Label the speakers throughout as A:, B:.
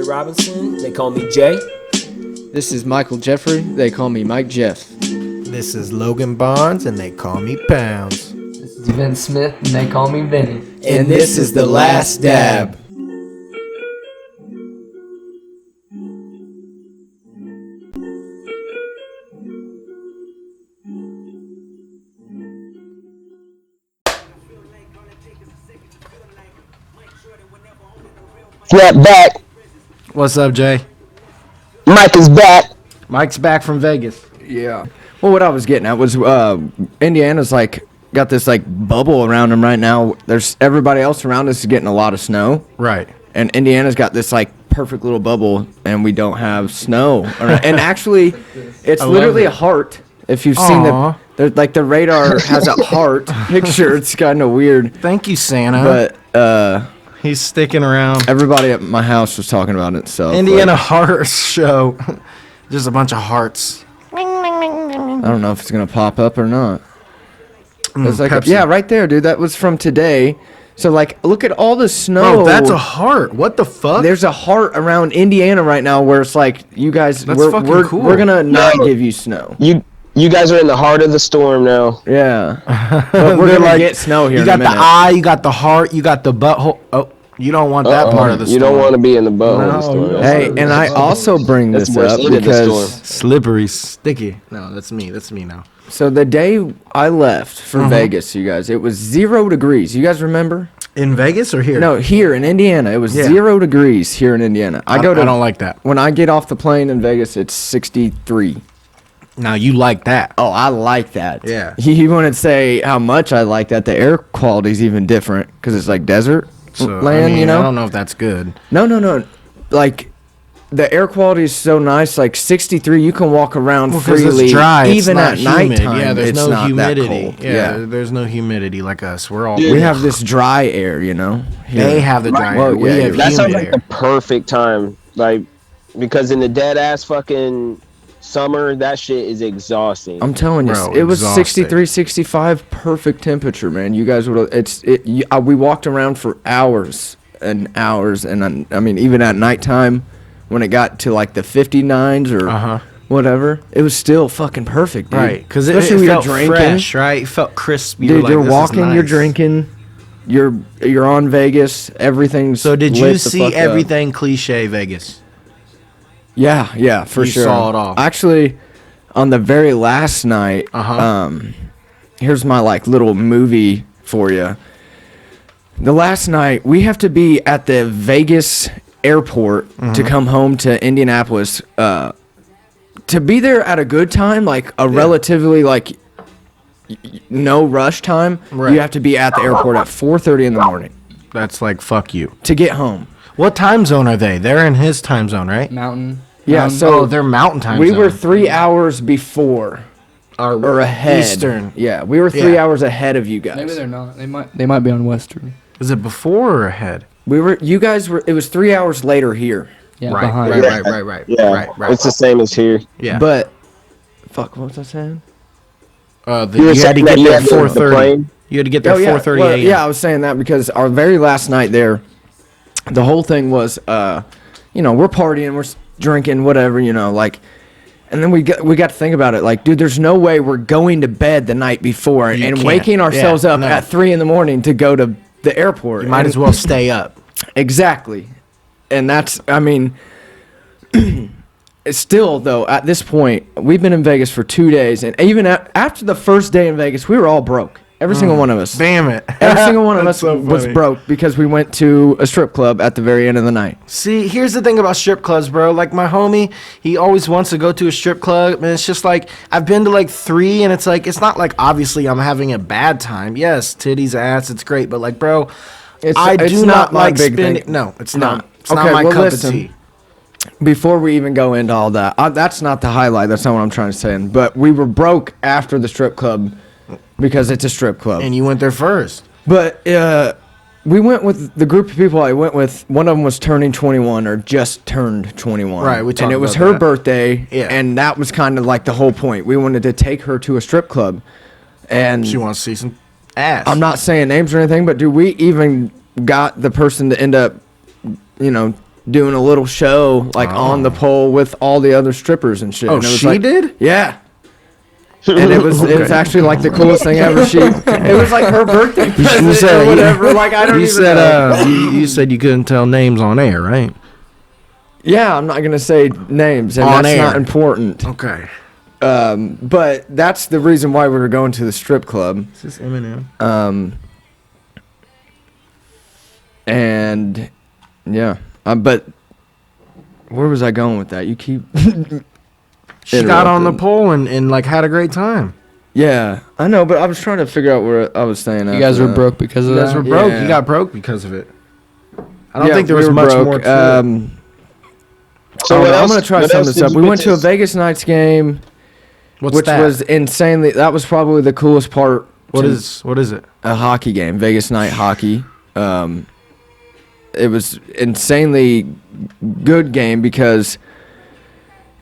A: Robinson. They call me Jay.
B: This is Michael Jeffrey. They call me Mike Jeff.
C: This is Logan Barnes, and they call me Pounds.
D: This is Vince Smith, and they call me Vinny.
C: And this is The Last Dab.
E: Snap back.
C: What's up, Jay?
E: Mike is back.
C: Mike's back from Vegas.
B: Yeah. Well, what I was getting at was Indiana's got this bubble around them right now. There's everybody else around us is getting a lot of snow.
C: Right.
B: And Indiana's got this perfect little bubble, and we don't have snow. And actually, it's literally a heart. If you've seen the radar has a heart picture. It's kind of weird.
C: Thank you, Santa.
B: But
C: he's sticking around.
B: everybody at my house was talking about it. So
C: Indiana Heart Show. Just a bunch of hearts.
B: I don't know if it's gonna pop up or not. It's
C: Pepsi.
B: yeah, right there, dude. That was from today. So look at all the snow.
C: Bro, that's a heart. What the fuck?
B: There's a heart around Indiana right now where it's you guys,
C: That's
B: we're
C: fucking cool.
B: we're gonna not give you snow.
E: You guys are in the heart of the storm now.
B: Yeah, but we're gonna get snow here.
C: You got the eye, you got the heart, you got the butthole. Oh, you don't want that part of the storm.
E: You don't want to be in the boat of the
C: No,
E: storm.
C: no.
B: Hey, and I also bring
E: That's
B: this
E: worse
B: up
E: than the
B: because
E: storm.
C: Slippery, sticky. No, that's me. That's me now.
B: so the day I left for Vegas, you guys, it was 0 degrees. You guys remember?
C: In Vegas or here?
B: No, here in Indiana, it was 0 degrees here in Indiana.
C: I don't like that.
B: When I get off the plane in Vegas, it's 63.
C: Now you like that.
B: Oh, I like that.
C: Yeah.
B: You wouldn't say how much I like that. The air quality's even different because it's desert land,
C: I don't know if that's good.
B: No. The air quality is so nice. 63, you can walk around freely.
C: It's dry.
B: Even
C: it's
B: at
C: not humid.
B: nighttime,
C: Yeah, there's
B: it's
C: no
B: not
C: humidity.
B: that cold.
C: Yeah, there's no humidity like us. We're all.
B: We have this dry air, here.
C: They have the dry
B: Well,
C: air. We
B: yeah,
C: have
E: That sounds
C: humid
E: like
C: air.
E: the perfect time. Because in the dead ass fucking summer, that shit is exhausting.
B: I'm telling you,
C: Bro,
B: it was
C: exhausting.
B: 63, 65, perfect temperature, man. You guys would. We walked around for hours and hours, and I mean, even at nighttime, when it got to the 59s or whatever, it was still fucking perfect, dude.
C: Right, because it
B: Especially when
C: felt
B: you're drinking,
C: fresh, right? It felt crisp.
B: dude. You're
C: "This is
B: walking, you're
C: nice."
B: drinking, you're on Vegas. Everything's
C: So did
B: lit
C: you
B: the
C: see
B: fuck up.
C: everything cliche Vegas?
B: Yeah, for
C: You
B: sure.
C: saw it all.
B: Actually, on the very last night, here's my little movie for you. The last night, we have to be at the Vegas airport to come home to Indianapolis. To be there at a good time, a relatively no rush time,
C: Right.
B: you have to be at the airport at 4:30 in the morning
C: That's fuck you.
B: to get home.
C: What time zone are they? They're in his time zone, right?
D: Mountain.
B: Yeah, so
C: they're mountain time
B: we
C: zone.
B: were 3 hours before. Or ahead.
C: Eastern.
B: Yeah, we were 3
C: Yeah.
B: hours ahead of you guys.
D: Maybe they're not. They might be on Western.
C: Is it before or ahead?
B: You guys were. It was 3 hours later here.
D: Yeah,
C: Right,
D: behind.
C: right.
E: Yeah,
C: right.
E: it's the same as here.
C: Yeah.
B: But, fuck, what was I saying?
C: You
E: were
C: had to
E: saying
C: get
E: that you
C: there
E: had
C: at
E: the
C: 4:30.
E: plane?
C: You had to get there 4:30
B: Well,
C: a.m.
B: yeah, I was saying that because our very last night there, the whole thing was, we're partying, we're drinking, whatever, and then we got to think about it. Dude, there's no way we're going to bed the night before
C: You
B: and
C: can't.
B: waking ourselves
C: Yeah,
B: up
C: no.
B: at 3 in the morning to go to the airport.
C: You might as well stay up.
B: Exactly. And that's, I mean, it's still, though, at this point, we've been in Vegas for 2 days. And even after the first day in Vegas, we were all broke. Every single one of us.
C: Damn it.
B: Every single one of
C: That's
B: us
C: so
B: was
C: funny.
B: broke because we went to a strip club at the very end of the night.
C: See, here's the thing about strip clubs, bro. My homie, he always wants to go to a strip club, and it's just I've been to 3, and it's it's not obviously I'm having a bad time. Yes, titties, ass, it's great, but bro, I
B: it's
C: do not
B: my
C: like
B: big
C: spending.
B: thing.
C: No, it's
B: No.
C: not. It's not my cup
B: listen,
C: of tea.
B: Before we even go into all that, that's not the highlight. That's not what I'm trying to say. But we were broke after the strip club because it's a strip club.
C: And you went there first.
B: But we went with the group of people I went with. One of them was turning 21 or just turned 21.
C: Right, we talked
B: and it was
C: about
B: her
C: that.
B: birthday.
C: Yeah.
B: And that was kind of the whole point. We wanted to take her to a strip club. And
C: She wants to see some ass.
B: I'm not saying names or anything, but we even got the person to end up, doing a little show like on the pole with all the other strippers and shit.
C: Oh,
B: and it was
C: she
B: like,
C: did?
B: Yeah. And it was actually like the coolest thing ever. It was like her birthday present or whatever. Like I don't
C: You
B: even
C: said
B: know.
C: you said you couldn't tell names on air, right?
B: Yeah, I'm not gonna say names, and
C: On
B: that's
C: air.
B: not important.
C: Okay.
B: But that's the reason why we were going to the strip club.
C: Is this Eminem?
B: And yeah, but where was I going with that? You keep.
C: She got on the
B: interrupting.
C: pole and like had a great time.
B: Yeah, I know, but I was trying to figure out where I was staying.
D: You guys were broke because of
C: You guys
D: that.
C: were broke.
B: Yeah.
C: You got broke because of it. I don't
B: Yeah,
C: think there
B: we
C: was
B: were
C: much
B: broke.
C: more to it.
E: So what
B: I'm
E: else-
B: gonna try
E: what
B: to sum
E: else
B: this
E: did
B: up.
E: you
B: We
E: get
B: went to a
E: this-
B: Vegas Knights game,
C: What's
B: which
C: that?
B: was insanely. That was probably the coolest part.
C: What
B: to
C: is it?
B: a hockey game? Vegas Night Hockey. It was insanely good game because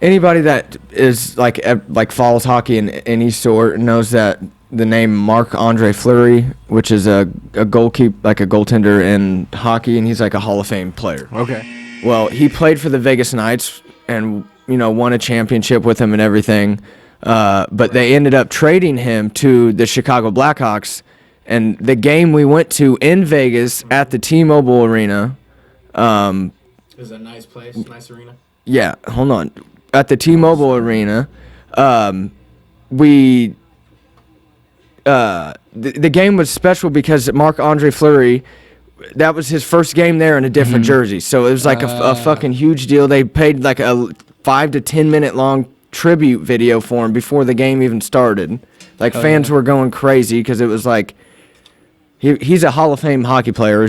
B: anybody that is like follows hockey in any sort knows that the name Marc-Andre Fleury, which is a goaltender in hockey, and he's like a Hall of Fame player.
C: Okay.
B: Well, he played for the Vegas Knights and won a championship with him and everything. But they ended up trading him to the Chicago Blackhawks. And the game we went to in Vegas at the T-Mobile Arena.
C: It was a nice place, nice arena.
B: Yeah, hold on. At the T-Mobile Arena, we the game was special because Marc-Andre Fleury, that was his first game there in a different jersey. So it was like a fucking huge deal. They paid like a 5 to 10 minute long tribute video for him before the game even started. Like fans were going crazy because it was like he's a Hall of Fame hockey player.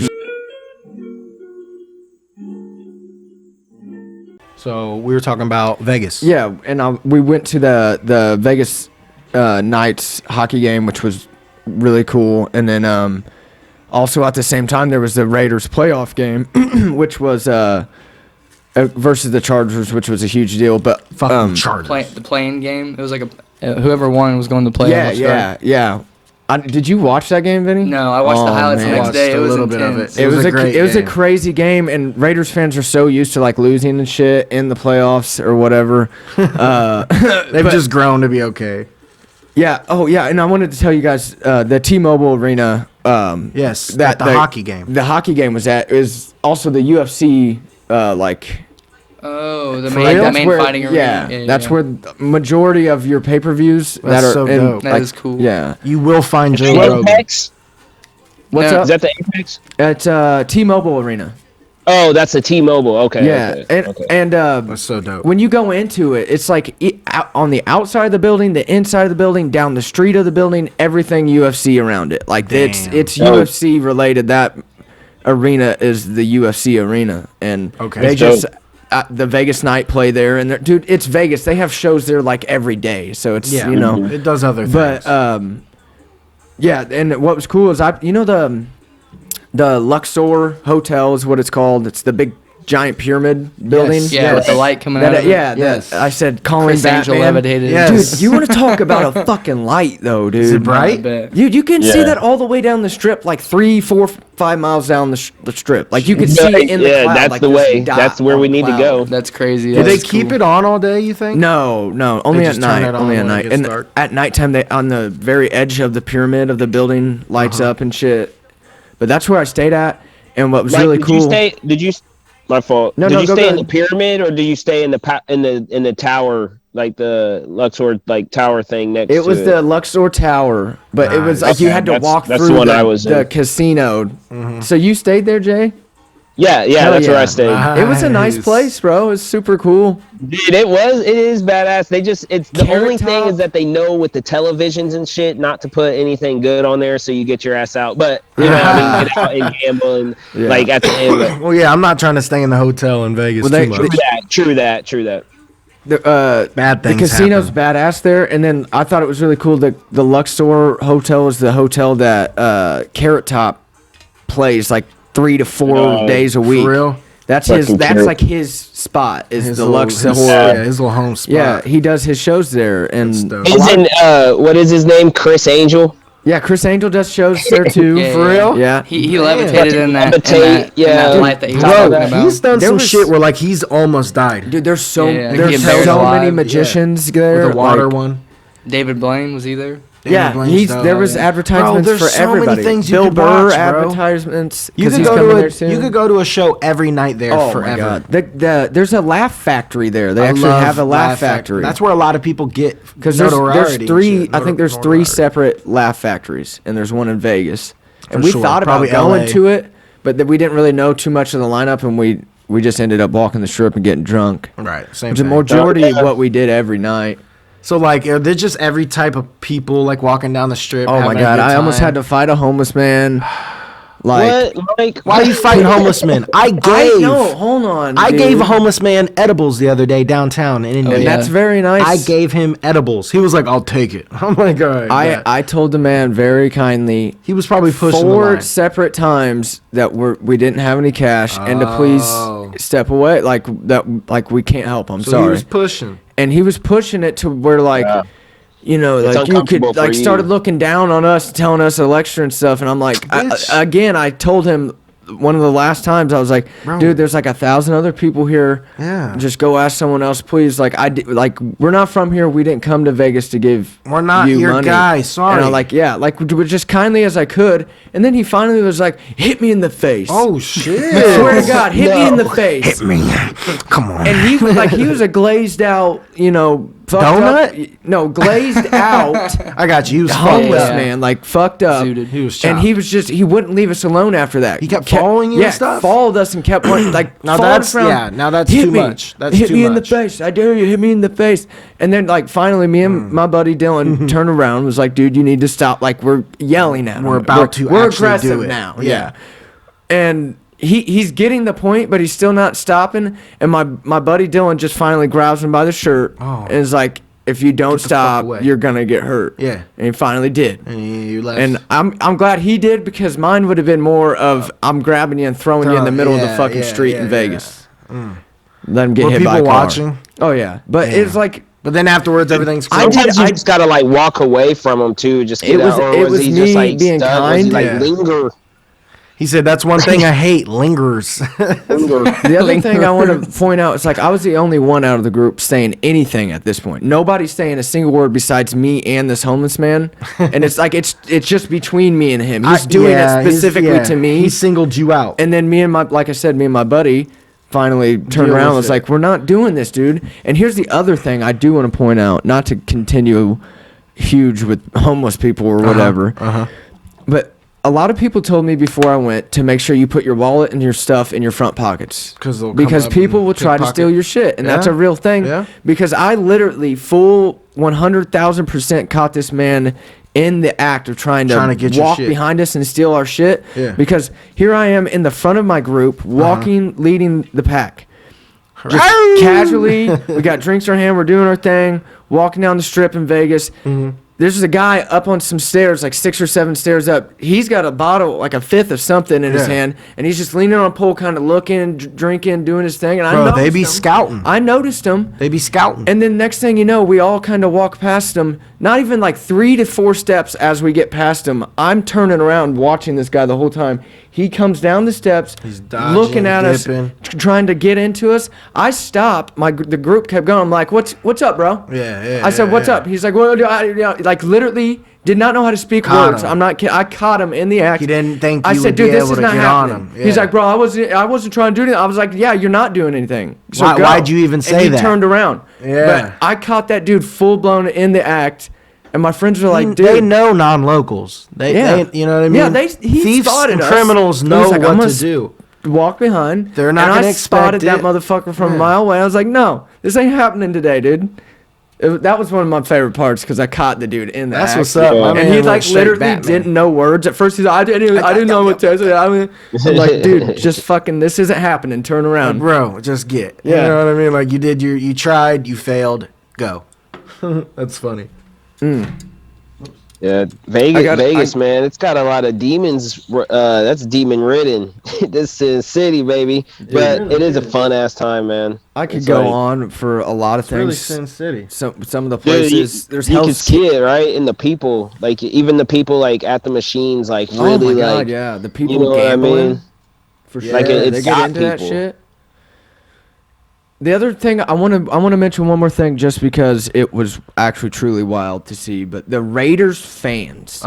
C: So we were talking about Vegas.
B: Yeah, and we went to the Vegas Knights hockey game, which was really cool. And then also at the same time, there was the Raiders playoff game, which was versus the Chargers, which was a huge deal. But
C: Fucking Chargers.
D: The playing game. It was like whoever won was going to play.
B: yeah. Did you watch that game, Vinny?
D: No, I watched the highlights the
B: man.
D: next day. It
C: Watched a
D: was
C: little bit of
D: intense.
C: it.
B: It was a
C: great
B: a
C: game.
B: crazy game, and Raiders fans are so used to like losing and shit in the playoffs or whatever.
C: They've just grown to be okay.
B: Yeah. Oh, yeah. And I wanted to tell you guys the T-Mobile Arena.
C: Yes, at the hockey game.
B: The hockey game was also the UFC
D: Oh, the
C: real?
D: main fighting arena.
B: Yeah, that's where the majority of your pay-per-views that
C: That's
B: are
C: so
B: in,
C: dope.
D: That is cool.
B: Yeah.
C: You will find Joe
E: The
C: Rogan.
E: Apex?
B: What's
D: No.
B: up?
E: Is that the Apex?
B: At T-Mobile Arena.
E: Oh, that's a T-Mobile. Okay.
B: Yeah.
E: Okay.
B: And
C: That's so dope.
B: when you go into it, it's like on the outside of the building, the inside of the building, down the street of the building, everything UFC around it. Like it's
E: Oh.
B: UFC related. That arena is the UFC arena, and
C: Okay.
B: they
C: That's
B: just the Vegas Night play there, and dude, it's Vegas. They have shows there like every day, so it's
C: Yeah, it does other things.
B: But yeah, and what was cool is the Luxor Hotel is what it's called. It's the big giant pyramid building.
C: Yes,
D: Yeah, with the light coming out of it.
C: Yes.
B: I said calling
D: Chris Angel
B: Batman.
D: levitated.
C: Yes.
B: Dude, you want to talk about a fucking light though, dude?
C: Is it bright?
D: I bet.
B: Dude, you can see
E: Yeah.
B: that all the way down the strip, like 3, 4, 5 miles down the strip. Like you can see it in the
E: Yeah,
B: cloud.
E: that's
B: like
E: the
B: this
E: way.
B: dot
E: That's where
B: on
E: we
B: the
E: need to
B: cloud.
E: go.
D: That's crazy.
C: Do they keep it on all day, you think?
B: No, only at
C: just turn
B: night.
C: it on
B: Only at
C: when it
B: night.
C: gets
B: And
C: dark?
B: at nighttime, they on the very edge of the pyramid of the building lights up and shit. But that's where I stayed at, and what was
E: Like,
B: really cool.
E: Did you? My fault.
B: No,
E: did
B: no,
E: you
B: go
E: stay in
B: ahead.
E: the pyramid or did you stay in the tower, like the Luxor tower thing next to it?
B: It was the Luxor Tower, but it was
C: Nice.
B: like you
E: Okay,
B: had to
E: that's-
B: walk
E: that's
B: through
E: the one I was
B: the
E: in.
B: casino. So you stayed there, Jay?
E: Yeah,
B: Hell
E: that's where
B: yeah.
E: I stayed.
B: It was a nice
C: Nice.
B: place, bro. It was super cool.
E: Dude, it is badass. It's the
B: Carrot
E: only thing
B: Top.
E: is that they know with the televisions and shit not to put anything good on there so you get your ass out. But you know, I mean, get out and gamble and
B: Yeah.
E: like at the end. But
C: Well, yeah, I'm not trying to stay in the hotel in Vegas
B: Well, they-
C: too much.
E: true that.
C: Bad
B: The
C: things
B: casino's
C: happen.
B: badass there, and then I thought it was really cool. The Luxor Hotel is the hotel that Carrot Top plays like 3 to 4
E: Oh,
B: days a week.
C: For real?
B: That's
E: Fucking
B: that's
E: Carrot.
B: like his spot. Is the
C: little-
B: Luxor?
C: his little home spot.
B: Yeah, he does his shows there, and
C: That's dope.
E: He's in what is his name? Chris Angel.
B: Yeah, Chris Angel does shows there too.
D: Yeah,
C: For
D: yeah.
C: real?
B: Yeah.
D: He levitated in that
E: Yeah.
D: light that he was
C: Bro,
D: talking about.
C: he's done
B: There
C: some
B: was-
C: shit where like he's almost died.
B: Dude, there's so
D: Yeah, he
B: there's
D: get buried
B: so
D: alive.
B: many magicians there.
C: With the water
B: like-
C: one.
D: David Blaine, was he there?
B: Yeah,
C: Blaine's dope.
B: there was advertisements
C: Bro, there's
B: for
C: so many
B: everybody.
C: things you
B: Bill
C: could
B: Burr
C: watch, bro.
B: advertisements.
C: You
B: 'cause
C: could
B: he's
C: go
B: coming
C: to
B: there soon.
C: you could go to a show every night there
B: Oh
C: forever.
B: my god! There's a Laugh Factory there. They
C: I
B: actually
C: love
B: have a Laugh Factory.
C: That's where a lot of people get
B: Because
C: notoriety.
B: there's
C: and
B: three.
C: shit.
B: I think there's three separate Laugh Factories, and there's one in Vegas. And
C: For
B: we
C: sure.
B: thought about
C: Probably
B: going
C: LA.
B: to it, but we didn't really know too much of the lineup, and we just ended up walking the strip and getting drunk.
C: Right, same
B: Which is
C: thing.
B: the majority of what we did every night.
C: So like, are there just every type of people like walking down the strip?
B: Oh my
C: having a
B: god!
C: good
B: I almost
C: time?
B: had to fight a homeless man. Like,
E: What, Mike?
C: Why are you fighting homeless men? I
B: no, hold on.
C: I
B: dude.
C: gave a homeless man edibles the other day downtown in India.
D: Oh, yeah.
B: That's very nice.
C: I gave him edibles. He was like, "I'll take it." I'm like, "All right."
B: I told the man very kindly
C: he was probably pushing the
B: 4
C: line.
B: separate times that we didn't have any cash and to
C: Oh.
B: please step away. Like we can't help. I'm
C: So
B: sorry.
C: he was pushing.
B: And he was pushing it to where like.
E: Yeah.
B: You know,
E: It's
B: like you
E: uncomfortable
B: could
E: for
B: like
E: you.
B: started looking down on us, telling us a lecture and stuff, and I'm like,
C: Bitch.
B: I told him one of the last times I was like,
C: Bro.
B: dude, there's like 1,000 other people here.
C: Yeah.
B: Just go ask someone else, please. Like we're not from here. We didn't come to Vegas to give.
C: We're not
B: you
C: your
B: money.
C: guy, sorry.
B: And I'm like, yeah, like just kindly as I could. And then he finally was like, hit me in the face.
C: Oh shit!
B: I swear to God, hit me in the face.
C: Hit me! Come on.
B: And he was a glazed out, fucked
C: Donut?
B: up. No, glazed out.
C: I got you. He was
B: Homeless
C: fucked up.
B: man, like fucked up.
D: Zooted.
C: He was
B: and
C: chopped.
B: he was he wouldn't leave us alone after that.
C: He kept following you and
B: Yeah,
C: stuff?
B: followed us and kept like
C: Now
B: followed
C: that's-
B: us around.
C: yeah, now that's
B: Hit
C: too
B: me.
C: much. That's
B: hit
C: too
B: me in the
C: much.
B: face. I dare you. Hit me in the face. And then like finally, me and my buddy Dylan turned around and was like, dude, you need to stop. Like we're yelling at him.
C: We're about to
B: We're
C: actually
B: aggressive
C: do it.
B: now.
C: Yeah.
B: And he's getting the point, but he's still not stopping. And my buddy Dylan just finally grabs him by the shirt and is like, if you don't
C: Get the fuck
B: stop,
C: away.
B: you're gonna get hurt.
C: Yeah.
B: And he finally did.
C: And you left.
B: And I'm glad he did because mine would have been more of I'm grabbing you and throwing you in the middle of the
C: Yeah,
B: fucking
C: yeah,
B: street
C: yeah,
B: in
C: yeah.
B: Vegas. Let him get
C: Were
B: hit by a
C: people
B: car.
C: watching?
B: Oh yeah, but it's like
C: But then afterwards, everything's cool.
E: Sometimes you just gotta like walk away from him too. Just get
B: It was-
E: out. Or
B: it
E: was
B: was
E: he
B: me
E: just like
B: being
E: stuck? Was he
B: kind.
E: like
C: Yeah.
E: linger?
C: He said, "That's one thing I hate: lingerers."
E: linger.
B: the other thing I want to point out is like I was the only one out of the group saying anything at this point. Nobody's saying a single word besides me and this homeless man, and it's like it's just between me and him. He's doing it specifically to me.
C: He singled you out.
B: And then me and my buddy finally turned
C: Deal
B: around and
C: with
B: was
C: it.
B: like, we're not doing this, dude. And here's the other thing I do want to point out, not to continue huge with homeless people or whatever, but a lot of people told me before I went to make sure you put your wallet and your stuff in your front pockets.
C: They'll come
B: Because
C: up
B: people
C: and
B: will try to
C: pickpocket.
B: steal your shit. And that's
C: Yeah.
B: a real thing.
C: Yeah.
B: Because I literally full 100,000% caught this man in the act of trying
C: Trying to
B: to
C: get your
B: walk
C: shit.
B: behind us and steal our shit.
C: Yeah.
B: Because here I am in the front of my group, walking, leading the pack. Just casually, we got drinks in our hand, we're doing our thing, walking down the strip in Vegas. There's a guy up on some stairs, like 6 or 7 stairs up. He's got a bottle, like a fifth of something in his
C: Yeah.
B: hand, and he's just leaning on a pole, kind of looking, drinking, doing his thing. And I
C: Bro,
B: noticed
C: they be
B: him.
C: scouting.
B: I noticed him.
C: They be scouting.
B: And then next thing you know, we all kind of walk past him. Not even like 3 to 4 steps as we get past him. I'm turning around watching this guy the whole time. He comes down the steps,
C: He's dodging,
B: looking at
C: dipping.
B: us, trying to get into us. I stopped. The group kept going. I'm like, what's up, bro?
C: Yeah.
B: I said, what's
C: yeah.
B: up? He's like, well, like literally did not know how to speak
C: Caught
B: words.
C: him.
B: I'm not kidding. I caught him in the act.
C: He didn't think
B: I
C: you
B: said,
C: would
B: dude,
C: be
B: this
C: able
B: is
C: to
B: not
C: get on
B: happening.
C: him.
B: He's
C: Yeah.
B: like, bro, I wasn't trying to do anything. I was like, yeah, you're not doing anything. So
C: Why-
B: go.
C: why'd you even
B: And
C: say
B: he
C: that?
B: turned around.
C: Yeah.
B: But I caught that dude full blown in the act, and my friends were like, dude.
C: They know non-locals. They, you know what I mean?
B: Yeah, he
C: Thieves
B: spotted
C: and
B: us.
C: criminals
B: He
C: know
B: was like, I'm
C: what
B: gonna
C: to do.
B: Walk behind.
C: They're not
B: and
C: gonna
B: I spotted
C: expect
B: that
C: it.
B: motherfucker from a
C: Yeah.
B: mile away. I was like, no, this ain't happening today, dude. That was one of my favorite parts because I caught the dude in the
C: That's
B: act.
C: what's up. My
B: And
C: man
B: he
C: went
B: like
C: straight
B: literally
C: Batman.
B: didn't know words at first. He's like, I didn't know what to say. I'm like, dude, just fucking, this isn't happening. Turn around.
C: Bro, just get.
B: Yeah.
C: You know what I mean? Like you tried, you failed, go. That's funny.
E: Yeah, Vegas, man. It's got a lot of demons. That's demon ridden. This is city, baby. But it is a fun ass time, man.
B: I could
E: It's
B: go
E: like-
B: on for a lot of
C: It's really
B: things.
C: Sin City.
B: Some of the
E: Dude,
B: places there's
E: you can
B: Hell's
E: see it right in the people, like even the people like at the machines, like
B: Oh
E: really
B: my god,
E: like
B: yeah, the people
E: you know what I
B: gambling.
E: mean?
B: For sure,
E: Like, it's
B: they get
E: got
B: into that
E: people.
B: shit. The other thing I want to mention one more thing, just because it was actually truly wild to see, but the Raiders fans,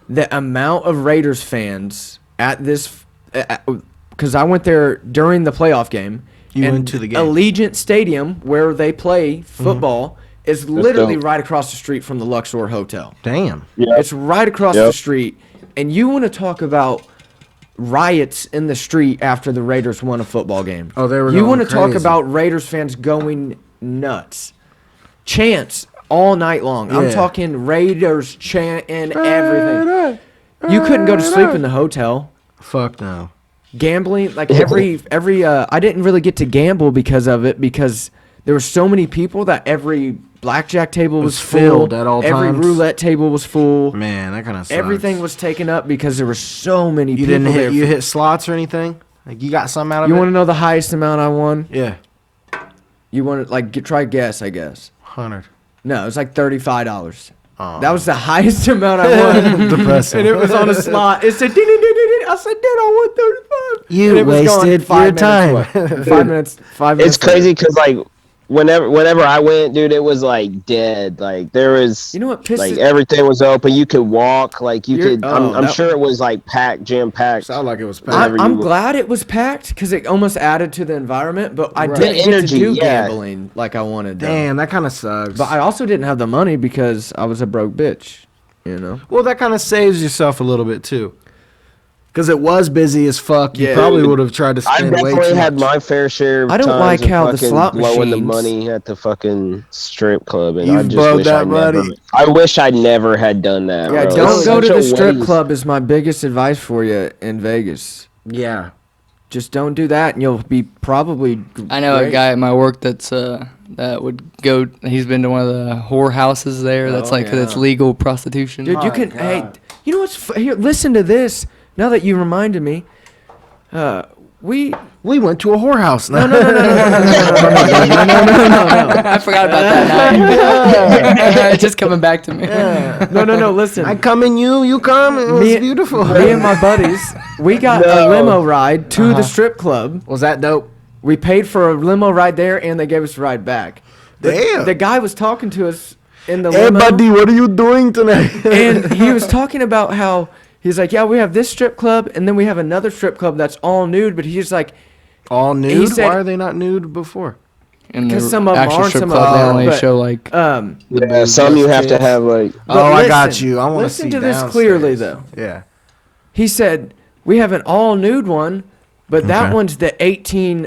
B: the amount of Raiders fans at this, because I went there during the playoff game.
C: You
B: and
C: went to the game.
B: Allegiant Stadium, where they play football, is literally
E: dope.
B: right across the street from the Luxor Hotel.
C: Damn.
B: It's right across the street, and you want to talk about riots in the street after the Raiders won a football game.
C: Oh, they were
B: You
C: going
B: want to talk
C: crazy.
B: about Raiders fans going nuts. Chants all night long. I'm
C: Yeah.
B: talking Raiders chanting everything. You couldn't go to sleep in the hotel.
C: Fuck no.
B: Gambling, like every I didn't really get to gamble because of it, because there were so many people that every blackjack table was
C: filled
B: full,
C: at all
B: every
C: times.
B: roulette table was full.
C: Man, that kind of sucks.
B: Everything was taken up because there were so many
C: You
B: people
C: didn't
B: there.
C: hit. You hit slots or anything? Like you got something out of
B: You
C: it?
B: want to know the highest amount I won?
C: Yeah.
B: You want to try guess? I guess.
C: 100.
B: No, it was like $35.
C: Oh.
B: That was the highest amount I won.
C: Depressing.
B: And it was on a slot. It said, ding, ding, ding, ding, ding. I said, dude, I won 35.
C: You
B: And it was gone
C: wasted
B: 5
C: your time.
B: minutes away. 5 minutes. 5 minutes.
E: It's crazy because like whenever I went, dude, it was like dead. Like there was,
B: You know what pisses?
E: like everything was open. You could walk. Like you
B: You're-
E: could.
B: oh,
E: I'm
B: that-
E: sure it was like packed, jam packed.
C: Sound like it was
E: Whenever
C: packed.
E: you
B: I'm
E: were-
B: glad it was packed because it almost added to the environment, but I
C: Right.
B: didn't
E: The
B: get to
E: energy,
B: do
E: yeah.
B: gambling like I wanted. though.
C: Damn, that kind of sucks.
B: But I also didn't have the money because I was a broke bitch. You know.
C: well, that kind of saves yourself a little bit too. Because it was busy as fuck. You
B: Yeah.
C: probably would have tried to
E: I
C: spend way
E: definitely
C: too
E: had
C: much.
E: my fair share of
B: I don't
E: times
B: like
E: of
B: how the
E: fucking
B: slot
E: blowing the
B: machines-
E: money at the fucking strip club, and
C: You've
E: I just
C: blowed
E: wish
C: that
E: I never.
C: money.
E: I wish I never had done that.
B: Yeah,
E: bro.
B: don't
E: It's
B: go to
E: such
B: the
E: a
B: strip
E: waste.
B: club is my biggest advice for you in Vegas.
C: Yeah.
B: Just don't do that, and you'll be probably.
D: I know a
B: great.
D: guy at my work that's that would go. He's been to one of the whore houses there. That's
B: Oh,
D: like
B: yeah.
D: that's legal prostitution.
B: Dude, you
C: My
B: can.
C: God.
B: Hey, you know what's? Here, listen to this. Now that you reminded me, we.
C: We went to a whorehouse.
B: No.
D: I forgot about that night. It's just coming back to me.
B: No. Listen.
C: I come in you, you come. It was beautiful.
B: Me and my buddies, we got a limo ride to the strip club.
C: Was that dope?
B: We paid for a limo ride there, and they gave us a ride back.
C: Damn.
B: The guy was talking to us in the
C: Hey,
B: limo.
C: buddy, what are you doing tonight?
B: And he was talking about how he's like, yeah, we have this strip club, and then we have another strip club that's all nude. But he's like,
C: All nude?
B: said-
C: Why are they not nude before?
D: And
B: 'Cause
D: the
B: some of 'em
D: actual
B: aren't,
D: strip
B: some of
D: club, they
B: them
D: only
B: aren't,
D: show like.
E: Yeah, some you have to have like.
B: but
C: Oh, I got
B: listen,
C: you. I want to
B: listen
C: see
B: to this
C: downstairs.
B: clearly though.
C: Yeah.
B: He said we have an all nude one, but that
C: Okay.
B: one's the 18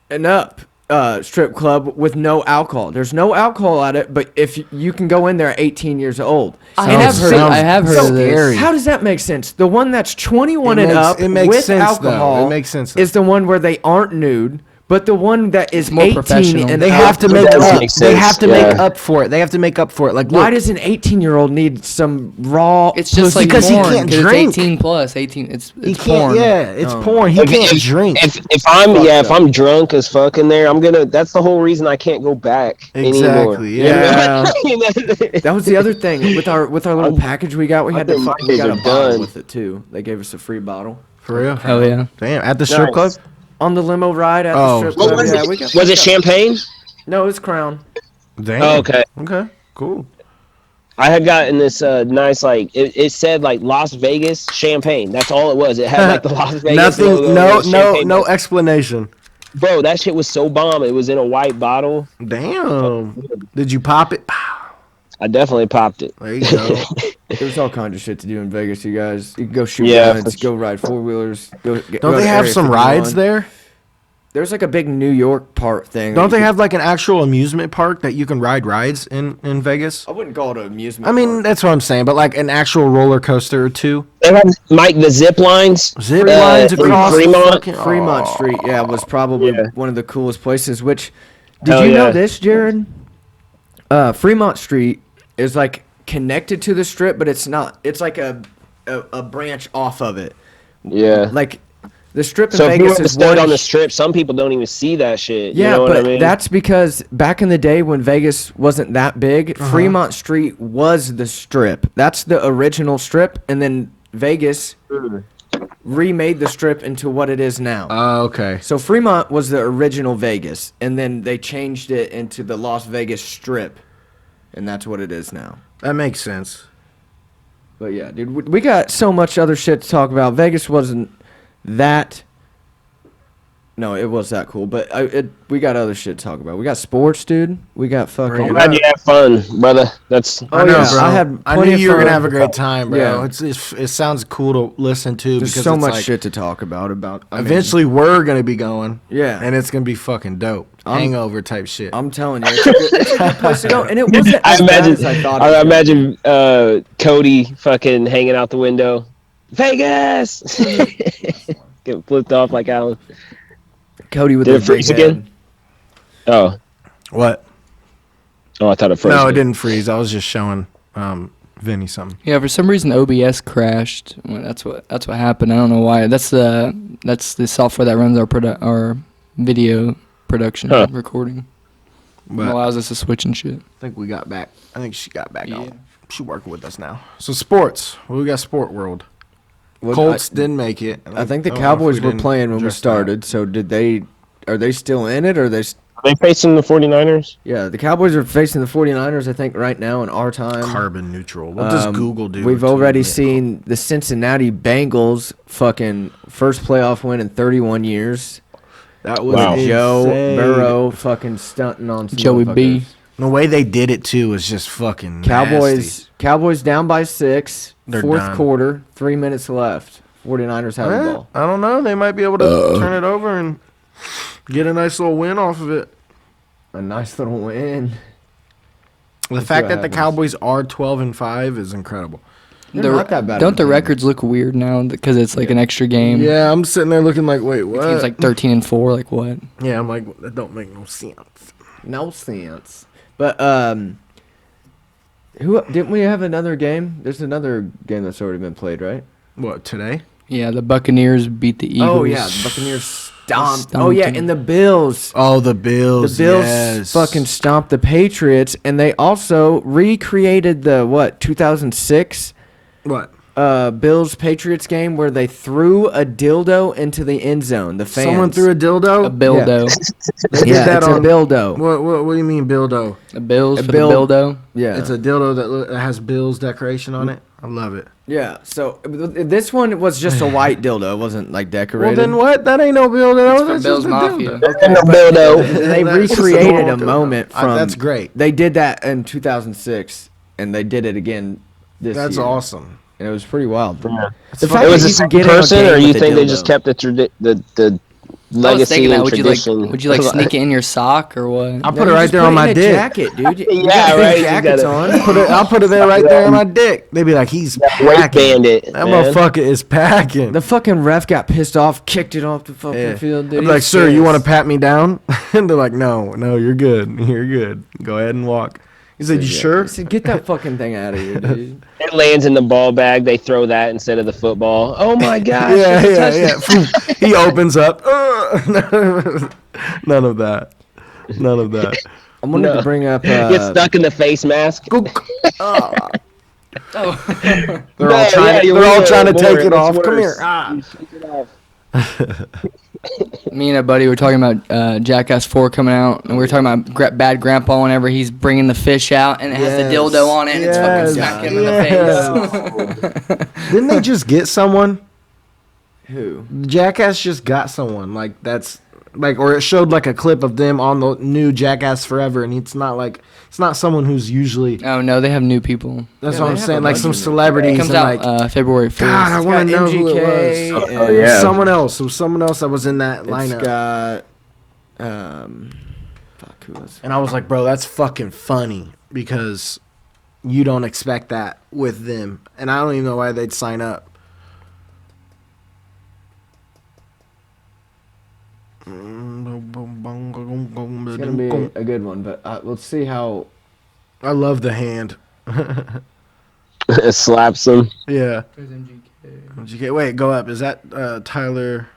B: and up strip club with no alcohol. There's no alcohol at it, but if you can go in there at 18 years old.
D: I have heard of this.
C: scary.
B: How does that make sense? The one that's 21
C: It
B: and
C: makes-
B: up
C: it makes
B: with
C: sense, though.
B: alcohol
C: It makes sense, though.
B: is the one where they aren't nude, but the one that is
D: more
B: 18
D: professional.
B: and
C: They
B: up,
C: have to make
E: does
C: up.
E: make
C: They
E: sense,
C: have to
E: yeah.
C: make up for it. They have to make up for it. Like,
B: why
C: look,
B: does an 18-year-old need some raw
D: It's just
B: pussy?
D: like
C: Because he
D: porn,
C: can't
D: 'cause
C: drink.
D: It's 18 plus. 18. It's
C: he can't.
D: porn.
C: Yeah, it's porn. He can't drink.
E: If I'm drunk as fuck in there, I'm gonna. That's the whole reason I can't go back anymore.
C: Exactly.
B: Yeah.
E: You know?
B: That was the other thing with our little package we got. We had to
E: think my
B: we
E: days
B: got a
E: are
B: bottle
E: done.
B: with it too. They gave us a free bottle
C: For real.
D: Hell yeah.
C: Damn. At the strip club.
E: Nice.
B: on the limo ride at
C: Oh.
B: the strip
E: What
B: club.
E: was
B: Yeah,
E: it?
B: we got,
E: Was it champagne?
B: No, it was Crown.
C: Damn.
E: Oh, okay.
C: Okay. Cool.
E: I had gotten this nice like it said like Las Vegas champagne. That's all it was. It had like the Las Vegas
C: Nothing.
E: logo
C: No.
E: and the
C: No.
E: champagne.
C: No explanation.
E: Bro, that shit was so bomb. It was in a white bottle.
C: Damn. Did you pop it? Pow.
E: I definitely popped it.
C: There you go.
B: There's all kinds of shit to do in Vegas, you guys. You can go shoot
E: Yeah,
B: guns,
E: for
B: go ride four wheelers.
C: Don't they have some rides there?
B: There's like a big New York part thing.
C: Don't they have like an actual amusement park that you can ride rides in Vegas?
B: I wouldn't call it an amusement.
C: I mean,
B: park.
C: that's what I'm saying, but like an actual roller coaster or two.
E: They have Mike the zip lines.
C: Zip lines
E: in
C: across the
E: Fremont.
C: fucking-
B: Fremont
C: Oh.
B: Street, yeah, was probably
E: Yeah.
B: one of the coolest places. Which, did
E: Hell
B: you know
E: yeah.
B: this, Jared? Fremont Street is like connected to the strip, but it's not. It's like a branch off of it.
E: Yeah.
B: Like the strip in
E: So if you
B: Vegas
E: ever
B: is
E: stood
B: one.
E: on the strip, some people don't even see that shit.
B: Yeah,
E: you know
B: but
E: what I mean?
B: that's because back in the day when Vegas wasn't that big, Fremont Street was the strip. That's the original strip, and then Vegas remade the strip into what it is now.
C: Okay.
B: So Fremont was the original Vegas, and then they changed it into the Las Vegas Strip, and that's what it is now.
C: That makes sense.
B: But yeah, dude, we got so much other shit to talk about. Vegas wasn't that. No, it was that cool, but we got other shit to talk about. We got sports, dude. We got fucking.
E: I'm glad you had fun, brother. That's
B: Oh yeah,
C: bro.
B: I had.
C: I
B: plenty
C: knew
B: of
C: you were
B: fun.
C: gonna have a great time, bro.
B: Yeah.
C: It sounds cool to listen to
B: There's
C: because
B: so
C: it's
B: much
C: like,
B: shit to talk about. I mean,
C: eventually, we're gonna be going.
B: Yeah.
C: and it's gonna be fucking dope. Hangover type shit.
B: I'm telling you, it's a good place to go, and it wasn't
E: I
B: as bad
E: imagine.
B: as I thought. It was
E: I
B: gonna be.
E: imagine Cody fucking hanging out the window. Vegas. Get flipped off like Alan.
B: Cody with
E: Did
B: the
E: it freeze
B: big head.
E: again? Oh,
C: What?
E: I thought it froze.
C: No, it
E: again.
C: didn't freeze. I was just showing Vinny something.
D: Yeah, for some reason OBS crashed. Well, that's what happened. I don't know why. That's the software that runs our video production recording.
C: But
D: Allows us to switch and shit.
C: I think we got back. I think she got back
D: Yeah.
C: out. She working with us now. So sports. What we got? Sport world.
B: Well,
C: Colts didn't make it.
B: I think the
C: don't know if
B: Cowboys
C: we
B: were
C: didn't
B: playing when we
C: address that.
B: started. So did they? Are they still in it? Or are they?
E: Are they facing the 49ers?
B: Yeah, the Cowboys are facing the 49ers. I think right now in our time.
C: Carbon neutral. What does Google do?
B: We've
C: to
B: already
C: it?
B: seen the Cincinnati Bengals fucking first playoff win in 31 years.
C: That was
E: Wow.
B: Joe
C: insane.
B: Burrow fucking stunting on some
D: Joey B.
B: motherfuckers.
C: The way they did it too was just fucking
B: Cowboys
C: nasty.
B: Cowboys down by 6.
C: They're
B: Fourth
C: done.
B: quarter, 3 minutes left. 49ers have the ball.
C: I don't know. They might be able to turn it over and get a nice little win off of it.
B: A nice little win.
C: The
B: Let's see
C: fact
B: what
C: that the
B: happens.
C: Cowboys are 12-5 is incredible.
B: They're not that bad
D: Don't
B: of a
D: the
B: team.
D: records look weird now because it's like an extra game?
C: Yeah, I'm sitting there looking like, wait,
D: The
C: what?
D: team's like 13-4. Like what?
C: Yeah, I'm like, that don't make no sense.
B: No sense. But who didn't we have another game? There's another game that's already been played, right?
C: What, today?
D: Yeah, the Buccaneers beat the Eagles.
B: Oh yeah, the Buccaneers stomped.
D: Stomped
B: Oh yeah,
D: them.
B: and the Bills.
C: Oh, the Bills.
B: The Bills
C: yes.
B: fucking stomped the Patriots, and they also recreated the 2006
C: What?
B: Bills Patriots game where they threw a dildo into the end zone. The fans.
C: Someone threw a dildo?
D: A Bildo.
C: They did
B: Yeah,
C: that
B: it's
C: on,
B: a dildo.
C: What do you mean, dildo?
D: The Bills
B: A
D: for
B: Bill-
D: the Bildo.
B: Yeah,
C: It's a dildo that has Bills decoration on it. I love it.
B: yeah. So this one was just a white dildo. It wasn't like
C: Well,
B: decorated.
C: then what? That ain't no dildo.
D: From
C: That's
D: Bills
C: just a
D: Mafia.
C: dildo.
B: They
C: That's just
B: recreated
C: normal
B: a
C: dildo.
B: moment from.
C: That's great.
B: They did that in 2006, and they did it again this year.
C: That's awesome.
B: And it was pretty wild.
E: Yeah.
B: The
E: It
B: fact
E: was
B: that
E: the
B: you
E: same
B: can get in a
E: person,
B: game
E: or you
B: with a
E: think they
B: dildo.
E: just kept the
D: I was
E: legacy
D: thinking that.
E: and
D: Would
E: tradition?
D: you like sneak it in your sock or what?
C: I'll
B: No,
C: put it
B: you
C: right
B: just
C: there
B: put
C: on
B: it
C: my
B: in a
C: dick.
B: jacket, dude. You
E: Yeah,
B: got big
E: right, you
B: jackets
E: gotta-
B: on.
C: I'll put it there right there on my dick. They be like, he's
E: Weight
C: packing.
E: bandit.
C: That
E: man.
C: motherfucker is packing.
B: The fucking ref got pissed off, kicked it off the fucking
C: Yeah.
B: field. Dude.
C: I'm like, sir, you want to pat me down? And they're like, no, you're good. You're good. Go ahead and walk. He said, you sure?
B: I said, get that fucking thing out of here, dude.
E: It lands in the ball bag. They throw that instead of the football. Oh my gosh!
C: Yeah,
E: it's a touchdown.
C: yeah. He opens up. None of that. None of that.
B: I wanted
E: No.
B: to bring up.
E: Get stuck in the face mask.
C: They're
D: Oh.
C: all
E: Yeah,
C: trying.
E: you
C: they're all
E: were
C: trying to take
E: more-
C: it off.
E: it's
C: Come here.
E: worse.
C: Ah.
D: Me and a buddy were talking about Jackass 4 coming out, and we were talking about Bad Grandpa whenever he's bringing the fish out, and it has the
C: Yes.
D: dildo on it, and it's fucking
C: Yes.
D: smacking him in the face.
C: Didn't they just get someone?
B: Who?
C: Jackass just got someone that's like, or it showed like a clip of them on the new Jackass Forever, and it's not someone who's usually.
D: Oh no, they have new people.
C: That's
B: Yeah,
C: what
B: they
C: I'm
B: have
C: saying,
B: a
C: like
B: bunch
C: some
B: of them.
C: celebrities
D: It comes
C: and
D: out
C: like.
D: February 4th.
C: God, I want to know who it
B: MGK
C: was.
B: and
E: Oh, yeah.
C: Someone else. It was someone else that was in that
B: It's
C: lineup.
B: got. Fuck, who was?
C: And I was like, bro, that's fucking funny because you don't expect that with them. And I don't even know why they'd sign up.
B: It's gonna be a good one, but let's see how.
C: I love the hand.
E: Slaps him.
C: Yeah. MGK. Wait, go up. Is that Tyler?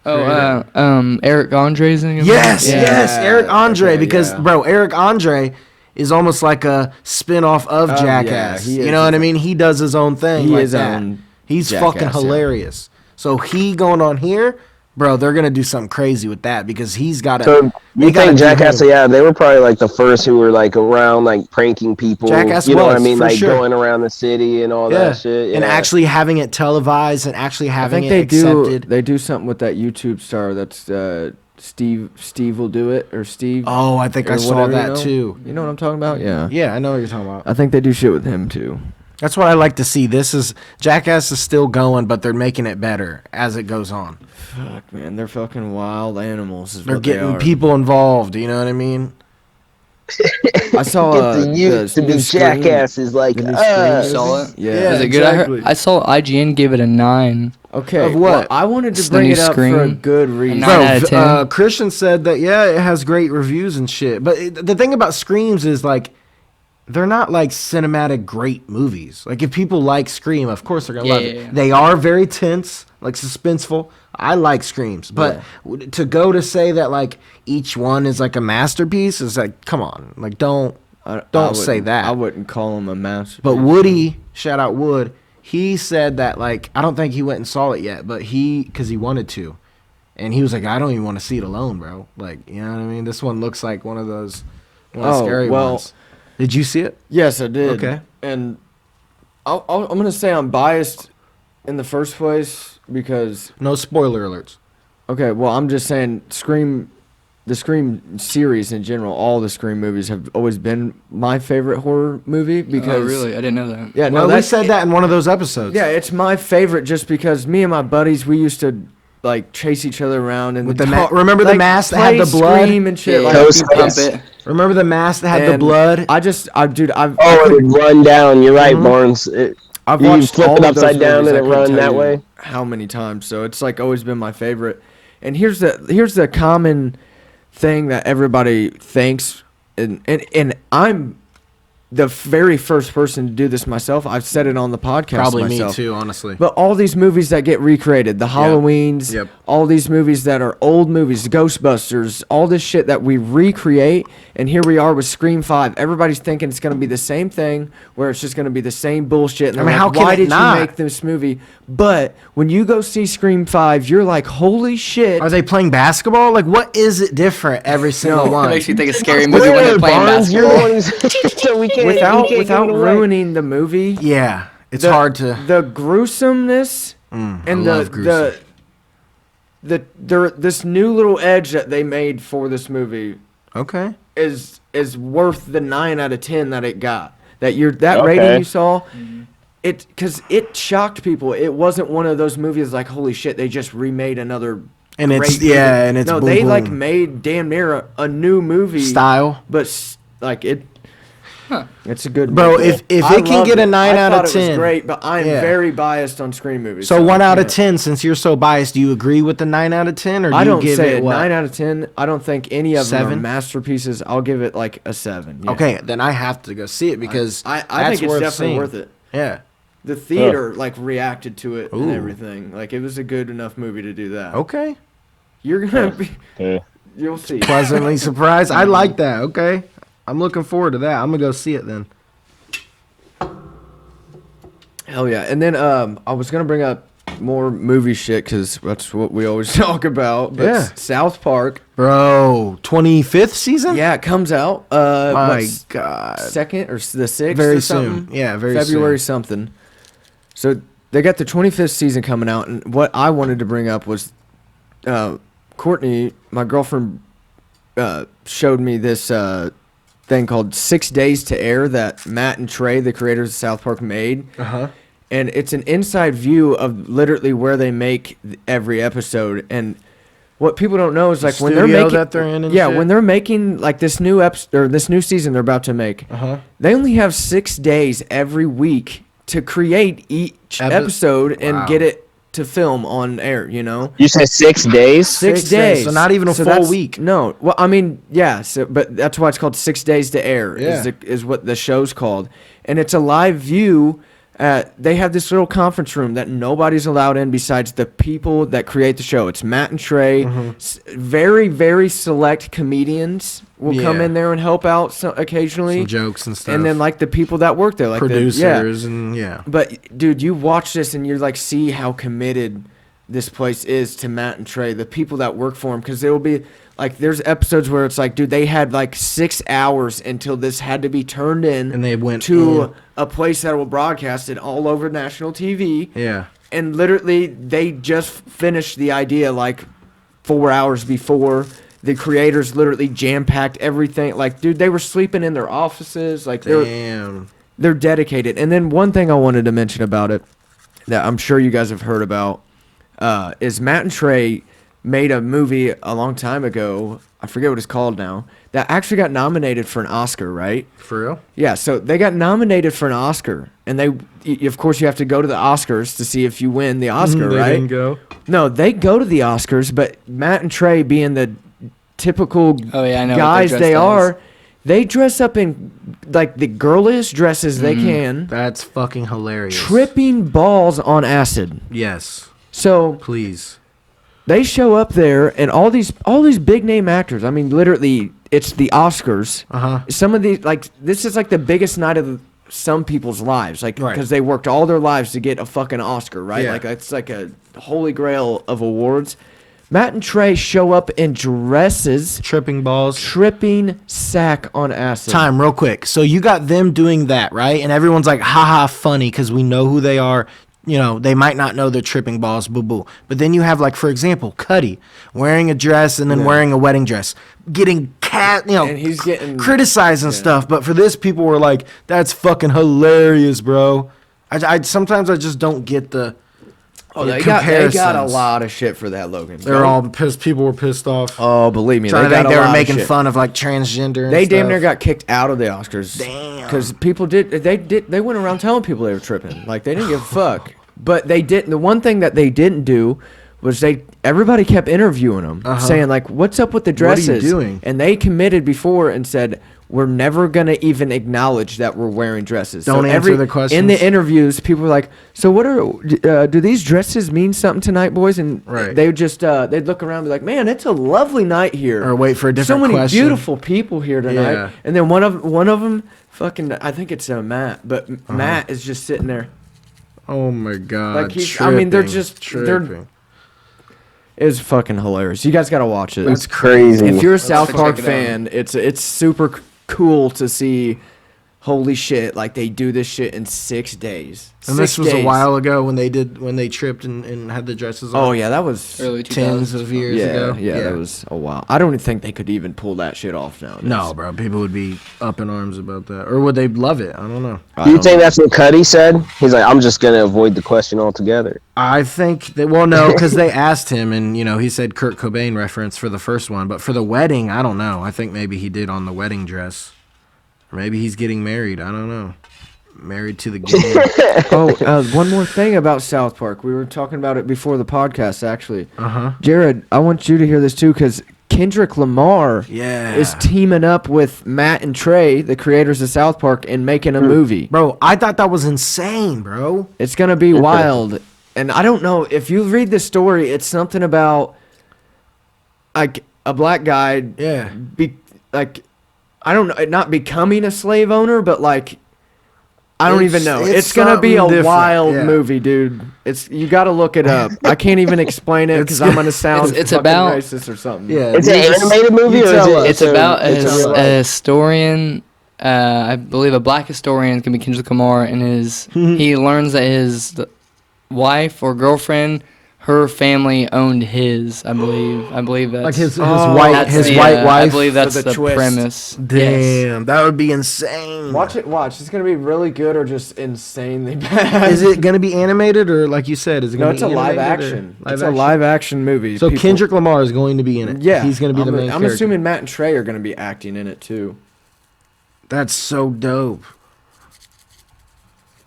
D: Eric Andre's in it.
C: Yes, yes, Eric Andre.
B: Okay,
C: because, bro, Eric Andre is almost like a spin-off of Jackass.
B: he
C: You
B: is
C: know what I mean? He does his own thing.
B: He
C: like
B: is
C: that.
B: own
C: He's
B: Jackass,
C: fucking
B: yeah.
C: hilarious. So he going on here, bro, they're going to do something crazy with that because he's got to.
E: So you think Jackass? Yeah, they were probably like the first who were like around like pranking people.
C: Jackass
E: you know what I
C: was,
E: mean?
C: for
E: Like
C: sure.
E: going around the city and all that shit. Yeah.
C: And actually having it televised and actually
B: I
C: having
B: think
C: it
B: they
C: accepted.
B: They do something with that YouTube star. That's Steve will do it, or Steve.
C: Oh, I think
B: or
C: I saw
B: whatever,
C: that
B: you know?
C: too.
B: You know what I'm talking about? Yeah.
C: Yeah, I know what you're talking about.
B: I think they do shit with him too.
C: That's what I like to see. Jackass is still going, but they're making it better as it goes on.
B: Fuck, man, they're fucking wild animals. Is
C: They're
B: what
C: getting
B: they are.
C: people involved. You know what I mean?
B: I saw
E: Get the youth to
B: new
E: be
B: Scream-
E: jackasses like
B: the new
E: us.
B: Scream
D: Saw
B: movie.
D: it?
B: Yeah.
D: Is it good?
C: exactly.
D: I saw IGN give it a 9.
B: Okay.
C: Of what?
B: Well, I wanted to
D: It's the
B: bring
D: new
B: it up for a
D: Scream.
B: good reason.
D: Nine out of 10.
C: Christian said that it has great reviews and shit. But the thing about Screams is like they're not like cinematic great movies. Like if people like Scream, of course they're gonna love it.
D: Yeah.
C: They are very tense, like suspenseful. I like Screams, but to say that like each one is like a masterpiece is like, come on, like don't say that.
B: I wouldn't call him a masterpiece.
C: But Woody, shout out Wood, he said that like I don't think he went and saw it yet, but because he wanted to, and he was like, I don't even want to see it alone, bro. Like, you know what I mean? This one looks like one of those scary ones. Did you see it?
B: Yes, I did.
C: Okay.
B: And I'm gonna say I'm biased in the first place because
C: No spoiler alerts.
B: okay, well I'm just saying the Scream series in general, all the Scream movies have always been my favorite horror movie because
D: Oh, really? I didn't know that.
B: Yeah,
C: Well,
B: no,
C: we said that in one of those episodes.
B: Yeah, it's my favorite just because me and my buddies we used to like chase each other around and
C: With the remember the mask that had the blood?
B: Scream and shit.
D: Yeah,
B: like,
E: Those
D: you pump
E: guys.
D: it.
C: Remember the mask that had the
B: and
C: blood?
B: I've
E: Oh, it would run down. You're right,
C: Mhm.
E: Barnes.
B: I've
E: You
B: watched
E: flip
B: all
E: it
B: of those
E: upside down
B: movies.
E: and
B: I
E: it
B: couldn't
E: run
B: tell
E: that
B: you
E: way.
B: how many times? So it's like always been my favorite. And here's the common thing that everybody thinks, and I'm the very first person to do this myself. I've said it on the podcast.
C: Probably
B: myself.
C: me too, honestly.
B: But all these movies that get recreated, the Halloweens,
C: Yep.
B: all these movies that are old movies, Ghostbusters, all this shit that we recreate, and here we are with Scream 5. Everybody's thinking it's going to be the same thing, where it's just going to be the same bullshit. And
C: I
B: they're
C: mean,
B: like,
C: how can
B: why
C: it
B: did
C: not?
B: you make this movie? But when you go see Scream 5, you're like, holy shit.
C: Are they playing basketball? Like, what is it different every single
D: It
C: one?
D: makes you think of scary movie when they're playing
E: Barnes, you're the
D: basketball.
E: one who's so we can't
B: without
E: give it away.
B: ruining the movie,
C: Yeah, it's hard to.
B: the gruesomeness and
C: I love gruesome.
B: this new little edge that they made for this movie
C: Okay.
B: is worth the 9 out of 10 that it got. That
E: Okay.
B: rating you saw, it because it shocked people. It wasn't one of those movies like holy shit they just remade another.
C: And it's
B: great movie.
C: and it's
B: no,
C: boom,
B: they like
C: boom.
B: made damn near a new movie
C: style.
B: but like it. It's a good
C: Bro,
B: movie.
C: if
B: I
C: it can
B: loved
C: get a
B: it.
C: 9
B: I
C: out
B: thought
C: of
B: it was
C: 10.
B: great, but I'm
C: Yeah.
B: very biased on Scream movies.
C: So 1 out of
B: yeah.
C: 10, since you're so biased, do you agree with the 9 out of 10? Or do
B: I
C: you
B: don't
C: give
B: say
C: it
B: it
C: what?
B: 9 out of 10. I don't think any of them are
C: 7?
B: masterpieces. I'll give it like a 7. Yeah.
C: Okay, then I have to go see it because
B: I
C: that's
B: think it's
C: worth
B: definitely
C: seeing.
B: worth it.
C: Yeah.
B: The theater like reacted to it and
C: Ooh.
B: everything. Like it was a good enough movie to do that.
C: Okay.
B: You're gonna be.
E: Yeah.
B: You'll see.
C: Pleasantly surprised. I like that. Okay. I'm looking forward to that. I'm gonna go see it then.
B: Hell yeah! And then I was gonna bring up more movie shit because that's what we always talk about. But
C: Yeah.
B: South Park.
C: Bro, 25th season?
B: Yeah, it comes out.
C: My God.
B: 2nd or the 6th
C: Very
B: or something.
C: soon. Yeah, very
B: February
C: soon.
B: something. So they got the 25th season coming out, and what I wanted to bring up was Courtney, my girlfriend, showed me this thing called 6 Days to Air that Matt and Trey, the creators of South Park, made.
C: Uh-huh.
B: And it's an inside view of literally where they make every episode. And what people don't know is like when they're
C: studio
B: making
C: that they're in and
B: yeah,
C: shit?
B: when they're making like this new episode or this new season they're about to make.
C: Uh-huh.
B: They only have 6 days every week to create each episode and
C: Wow.
B: get it to film on air, you know?
E: You said 6 days?
B: 6
C: 6
B: days.
C: days, so not even a full
B: that's-
C: week.
B: No. Well, I mean, yeah, but that's why it's called 6 days to air,
C: Yeah.
B: is what the show's called. And it's a live view. They have this little conference room that nobody's allowed in besides the people that create the show. It's Matt and Trey. Very, very select comedians will come
C: Yeah.
B: in there and help out occasionally.
C: Some jokes and stuff.
B: And then, like, the people that work there. Like
C: producers and yeah.
B: But, dude, you watch this and you're like, see how committed this place is to Matt and Trey, the people that work for them. Because there will be, like, there's episodes where it's like, dude, they had like 6 hours until this had to be turned in.
C: And they went
B: to
C: in.
B: a place that will broadcast it all over national TV.
C: Yeah.
B: And literally, they just finished the idea like 4 hours before. The creators literally jam-packed everything. Like, dude, they were sleeping in their offices. Like,
C: Damn.
B: they're dedicated. And then one thing I wanted to mention about it that I'm sure you guys have heard about is Matt and Trey made a movie a long time ago. I forget what it's called now. That actually got nominated for an Oscar, right?
C: For real?
B: Yeah, so they got nominated for an Oscar. And of course, you have to go to the Oscars to see if you win the Oscar,
C: They
B: right?
C: didn't go.
B: No, they go to the Oscars, but Matt and Trey, being the typical
D: Oh, yeah, I know what
B: guys
D: they're
B: they
D: dressed
B: are,
D: as.
B: they dress up in like the girliest dresses they can,
C: That's fucking hilarious.
B: tripping balls on acid.
C: Yes.
B: So
C: Please.
B: they show up there, and all these big name actors. I mean, literally, it's the Oscars. Some of these, like, this is like the biggest night of some people's lives, like,
C: Right.
B: because they worked all their lives to get a fucking Oscar, right?
C: Yeah.
B: Like, it's like a holy grail of awards. Matt and Trey show up in dresses,
C: Tripping balls.
B: tripping sack on acid.
C: Time, real quick. So you got them doing that, right? And everyone's like, haha, funny, because we know who they are. You know, they might not know they're tripping balls, boo boo. But then you have, like, for example, Cuddy wearing a dress and then wearing a wedding dress, getting
B: And he's getting
C: criticized and stuff. But for this, people were like, that's fucking hilarious, bro. I sometimes I just don't get the.
B: Oh,
C: the
B: they got a
C: comparisons.
B: lot of shit for that, Logan.
C: They're all pissed. People were pissed off.
B: Oh, believe me,
C: Trying to
B: got
C: think
B: a
C: they were
B: lot of
C: making
B: shit.
C: fun of like transgender. And
B: They damn
C: stuff.
B: near got kicked out of the Oscars.
C: Damn.
B: Because people they went around telling people they were tripping. Like, they didn't give a fuck. But they didn't. The one thing that they didn't do was everybody kept interviewing them, saying like, "What's up with the
C: What are you
B: dresses?"
C: doing?
B: And they committed before and said, "We're never gonna even acknowledge that we're wearing dresses."
C: Don't answer the questions.
B: In the interviews, people were like, "So what do these dresses mean something tonight, boys?" And
C: Right.
B: they would just they'd look around and be like, "Man, it's a lovely night here."
C: Or wait for a
B: So
C: different
B: many
C: question.
B: beautiful people here tonight.
C: Yeah.
B: And then one of them, fucking, I think it's Matt, but Matt is just sitting there.
C: Oh my god.
B: Like, I mean, they're
C: tripping,
B: just
C: tripping.
B: It was fucking hilarious. You guys got to watch it.
E: That's crazy.
B: If you're a South
D: check
B: Park
D: it out.
B: fan, it's super cool to see. Holy shit! Like, they do this shit in 6 days.
C: And
B: 6
C: this was
B: days.
C: a while ago when they tripped and had the dresses on.
B: Oh yeah, that was
D: Early 2000s.
C: tens of years ago.
B: yeah, that was a while. I don't even think they could even pull that shit off now.
C: No, bro. People would be up in arms about that, or would they love it? I don't know.
E: Do you think that's what Cuddy said? He's like, I'm just gonna avoid the question altogether.
C: I think that no, because they asked him, and he said Kurt Cobain reference for the first one, but for the wedding, I don't know. I think maybe he did on the wedding dress, or maybe he's getting married. I don't know. Married to the game.
B: One more thing about South Park. We were talking about it before the podcast, actually.
C: Uh-huh.
B: Jared, I want you to hear this too, because Kendrick Lamar
C: Yeah.
B: is teaming up with Matt and Trey, the creators of South Park, and making a movie.
C: Bro, I thought that was insane, bro.
B: It's gonna be wild, and I don't know if you read the story. It's something about like a black guy,
C: Yeah.
B: I don't know, not becoming a slave owner, but like I don't even know.
C: It's
B: It's gonna be a
C: something different,
B: wild
C: yeah.
B: movie, dude. You got to look it up. I can't even explain it because I'm gonna sound
D: It's
B: fucking
D: about-
B: racist or something.
C: Yeah.
E: It's an animated movie, or is
C: tell
E: it?
C: us.
D: It's about
E: it's
D: a,
E: real
D: a
E: life?
D: historian. I believe a black historian is gonna be Kendrick Lamar, and he learns that his wife or girlfriend, her family owned his. I believe that's
C: Like his
B: Oh,
C: white
D: that's
C: his
D: the,
C: white wife.
D: I believe that's
B: the
D: the
B: twist.
D: premise. Yes.
C: Damn, that would be insane.
B: Watch it. Watch. It's gonna be really good or just insanely bad.
C: Is it gonna be animated or like you said? Is it
B: No,
C: gonna
B: it's a
C: be
B: live
C: animated or
B: action.
C: live
B: It's
C: action?
B: a live action movie.
C: So
B: People-
C: Kendrick Lamar is going to be in it.
B: Yeah,
C: he's going to be the main
B: I'm
C: character.
B: assuming Matt and Trey are gonna be acting in it too.
C: That's so dope.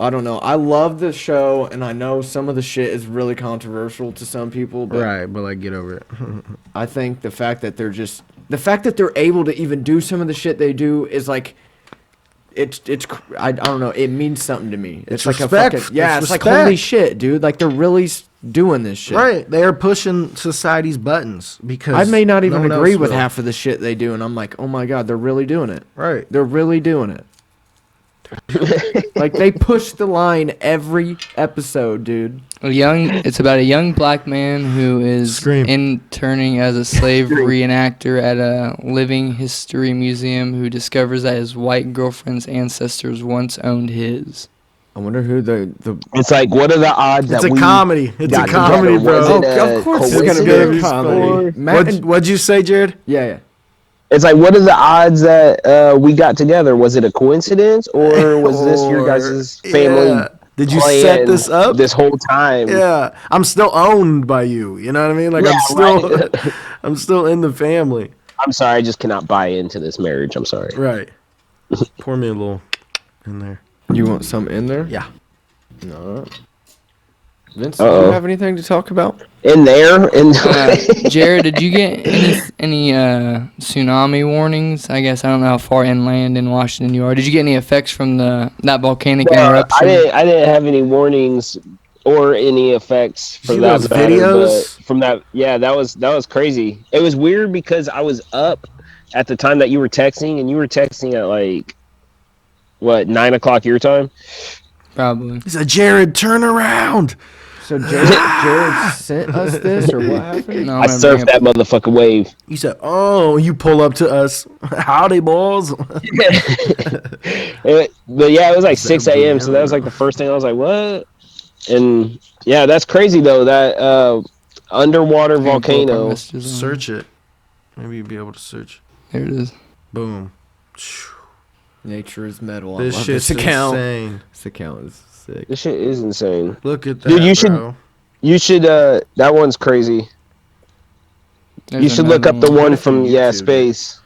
B: I don't know. I love the show, and I know some of the shit is really controversial to some people, but
C: Right, but like, get over it.
B: I think the fact that they're able to even do some of the shit they do is like, I don't know. It means something to me. It's like
C: respect.
B: a fucking, yeah. It's like,
C: respect.
B: holy shit, dude. Like they're really doing this shit.
C: Right, they are pushing society's buttons because
B: I may not
C: no
B: even
C: one
B: agree
C: else
B: with
C: will.
B: half of the shit they do, and I'm like, oh my god, they're really doing it.
C: Right.
B: They're really doing it. Like they push the line every episode, dude.
D: It's about a young black man who is
C: Scream.
D: interning as a slave reenactor at a living history museum who discovers that his white girlfriend's ancestors once owned his.
B: I wonder who the
E: It's like, what are the odds
C: It's
E: that
C: a
E: we
C: comedy. It's a
E: got
C: comedy,
E: together? Was
C: bro.
E: it a
B: of course it's gonna be a
E: coincidence,
B: comedy.
E: or-
B: Matt and-
C: What'd you say, Jared?
B: yeah.
E: It's like, what are the odds that we got together? Was it a coincidence, or was this your guys' family?
C: Yeah. Did you
E: plan
C: set this up?
E: this whole time?
C: Yeah, I'm still owned by you. You know what I mean? Like
E: Yeah,
C: I'm I'm still in the family.
E: I'm sorry, I just cannot buy into this marriage. I'm sorry.
C: Right. Pour me a little in there.
B: You want some in there?
C: Yeah.
B: No. Vince, do
E: Uh-oh.
B: you have anything to talk about?
E: In there,
D: Jared, did you get any tsunami warnings? I guess I don't know how far inland in Washington you are. Did you get any effects from that volcanic eruption?
E: I didn't have any warnings or any effects
C: See
E: from that
C: those
E: matter,
C: videos?
E: but from that, yeah, that was crazy. It was weird because I was up at the time that you were texting, and you were texting at like what 9 o'clock your time.
D: Probably.
C: He said, "Jared, turn around."
B: So Jared sent us this, or what happened?
D: No,
E: I surfed that motherfucking wave.
C: He said, "Oh, you pull up to us. Howdy, balls."
E: But yeah, it was like 6 a.m. So that was like the first thing I was like, what? And yeah, that's crazy though. That underwater volcano.
C: Search it. Maybe you'll be able to search.
D: There it is.
C: Boom.
B: Nature is metal.
C: This
B: I love
C: shit's
B: this account.
C: insane.
B: This account is sick.
E: This shit is insane.
C: Look at that,
E: Dude, you
C: bro.
E: should. That one's crazy. You should look up the one from space.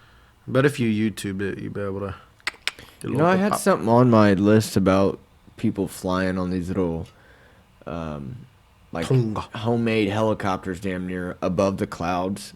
C: But if you YouTube it, you'll be able to.
B: You know, I had something on my list about people flying on these little, like
C: Tonga.
B: homemade helicopters, damn near above the clouds.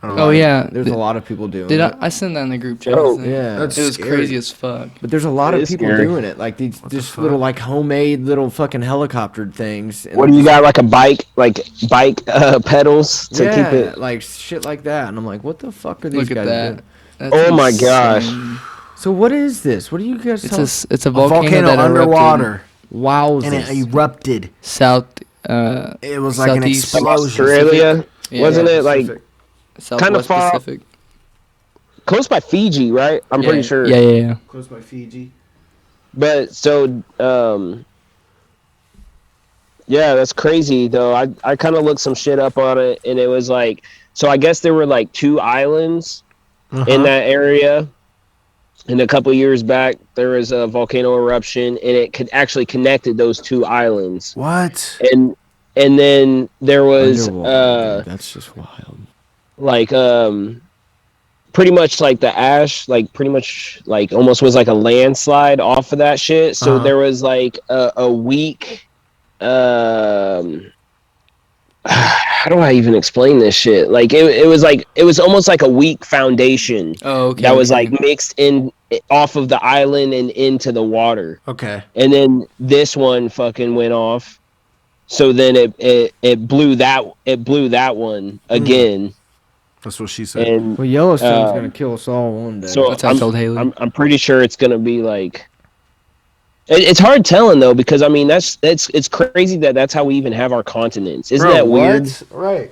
D: Oh yeah.
B: There's a lot of people doing
D: Did
B: it.
D: I sent that in the group chat?
E: Oh,
B: yeah.
C: That's
D: It was
C: scary.
D: crazy as fuck.
B: But there's a lot
E: It
B: of
E: is
B: people
E: scary.
B: doing it, like these
C: the
B: just
C: fuck?
B: little like homemade little fucking helicopter things. And
E: What do you got? Like a bike pedals to
B: yeah,
E: keep it.
B: like shit like that, and I'm like, what the fuck are these
D: Look at
B: guys
D: that.
B: doing?
D: That's
E: Oh my gosh.
D: insane.
B: So what is this? What do you guys?
D: It's a
C: A
D: volcano,
C: volcano
D: that
C: underwater,
B: Wow,
C: and it erupted.
D: south.
C: It was like an
D: Southeast
C: explosion.
E: Australia,
D: Yeah,
E: wasn't it like
D: Southwest
E: far-
D: Pacific.
E: close by Fiji, right? I'm pretty sure.
D: Yeah.
C: Close by Fiji.
E: But so, yeah, that's crazy though. I kind of looked some shit up on it, and it was like, so I guess there were like 2 islands in that area. And a couple years back, there was a volcano eruption, and it could actually connected those 2 islands.
C: What?
E: And then there was
B: Underwater, dude. That's just wild.
E: like pretty much like the ash, like pretty much like almost was like a landslide off of that shit. So there was like a week how do I even explain this shit? Like it was almost like a weak foundation
D: Oh, okay.
E: that was like mixed in off of the island and into the water.
C: Okay.
E: And then this one fucking went off. So then it blew that one again.
C: That's what she said.
E: And
B: Well, Yellowstone's gonna kill us all one day.
E: so
D: That's what I told Haley.
E: I'm pretty sure it's gonna be like. It's hard telling though, because I mean it's crazy that's how we even have our continents. Isn't that weird?
C: Right.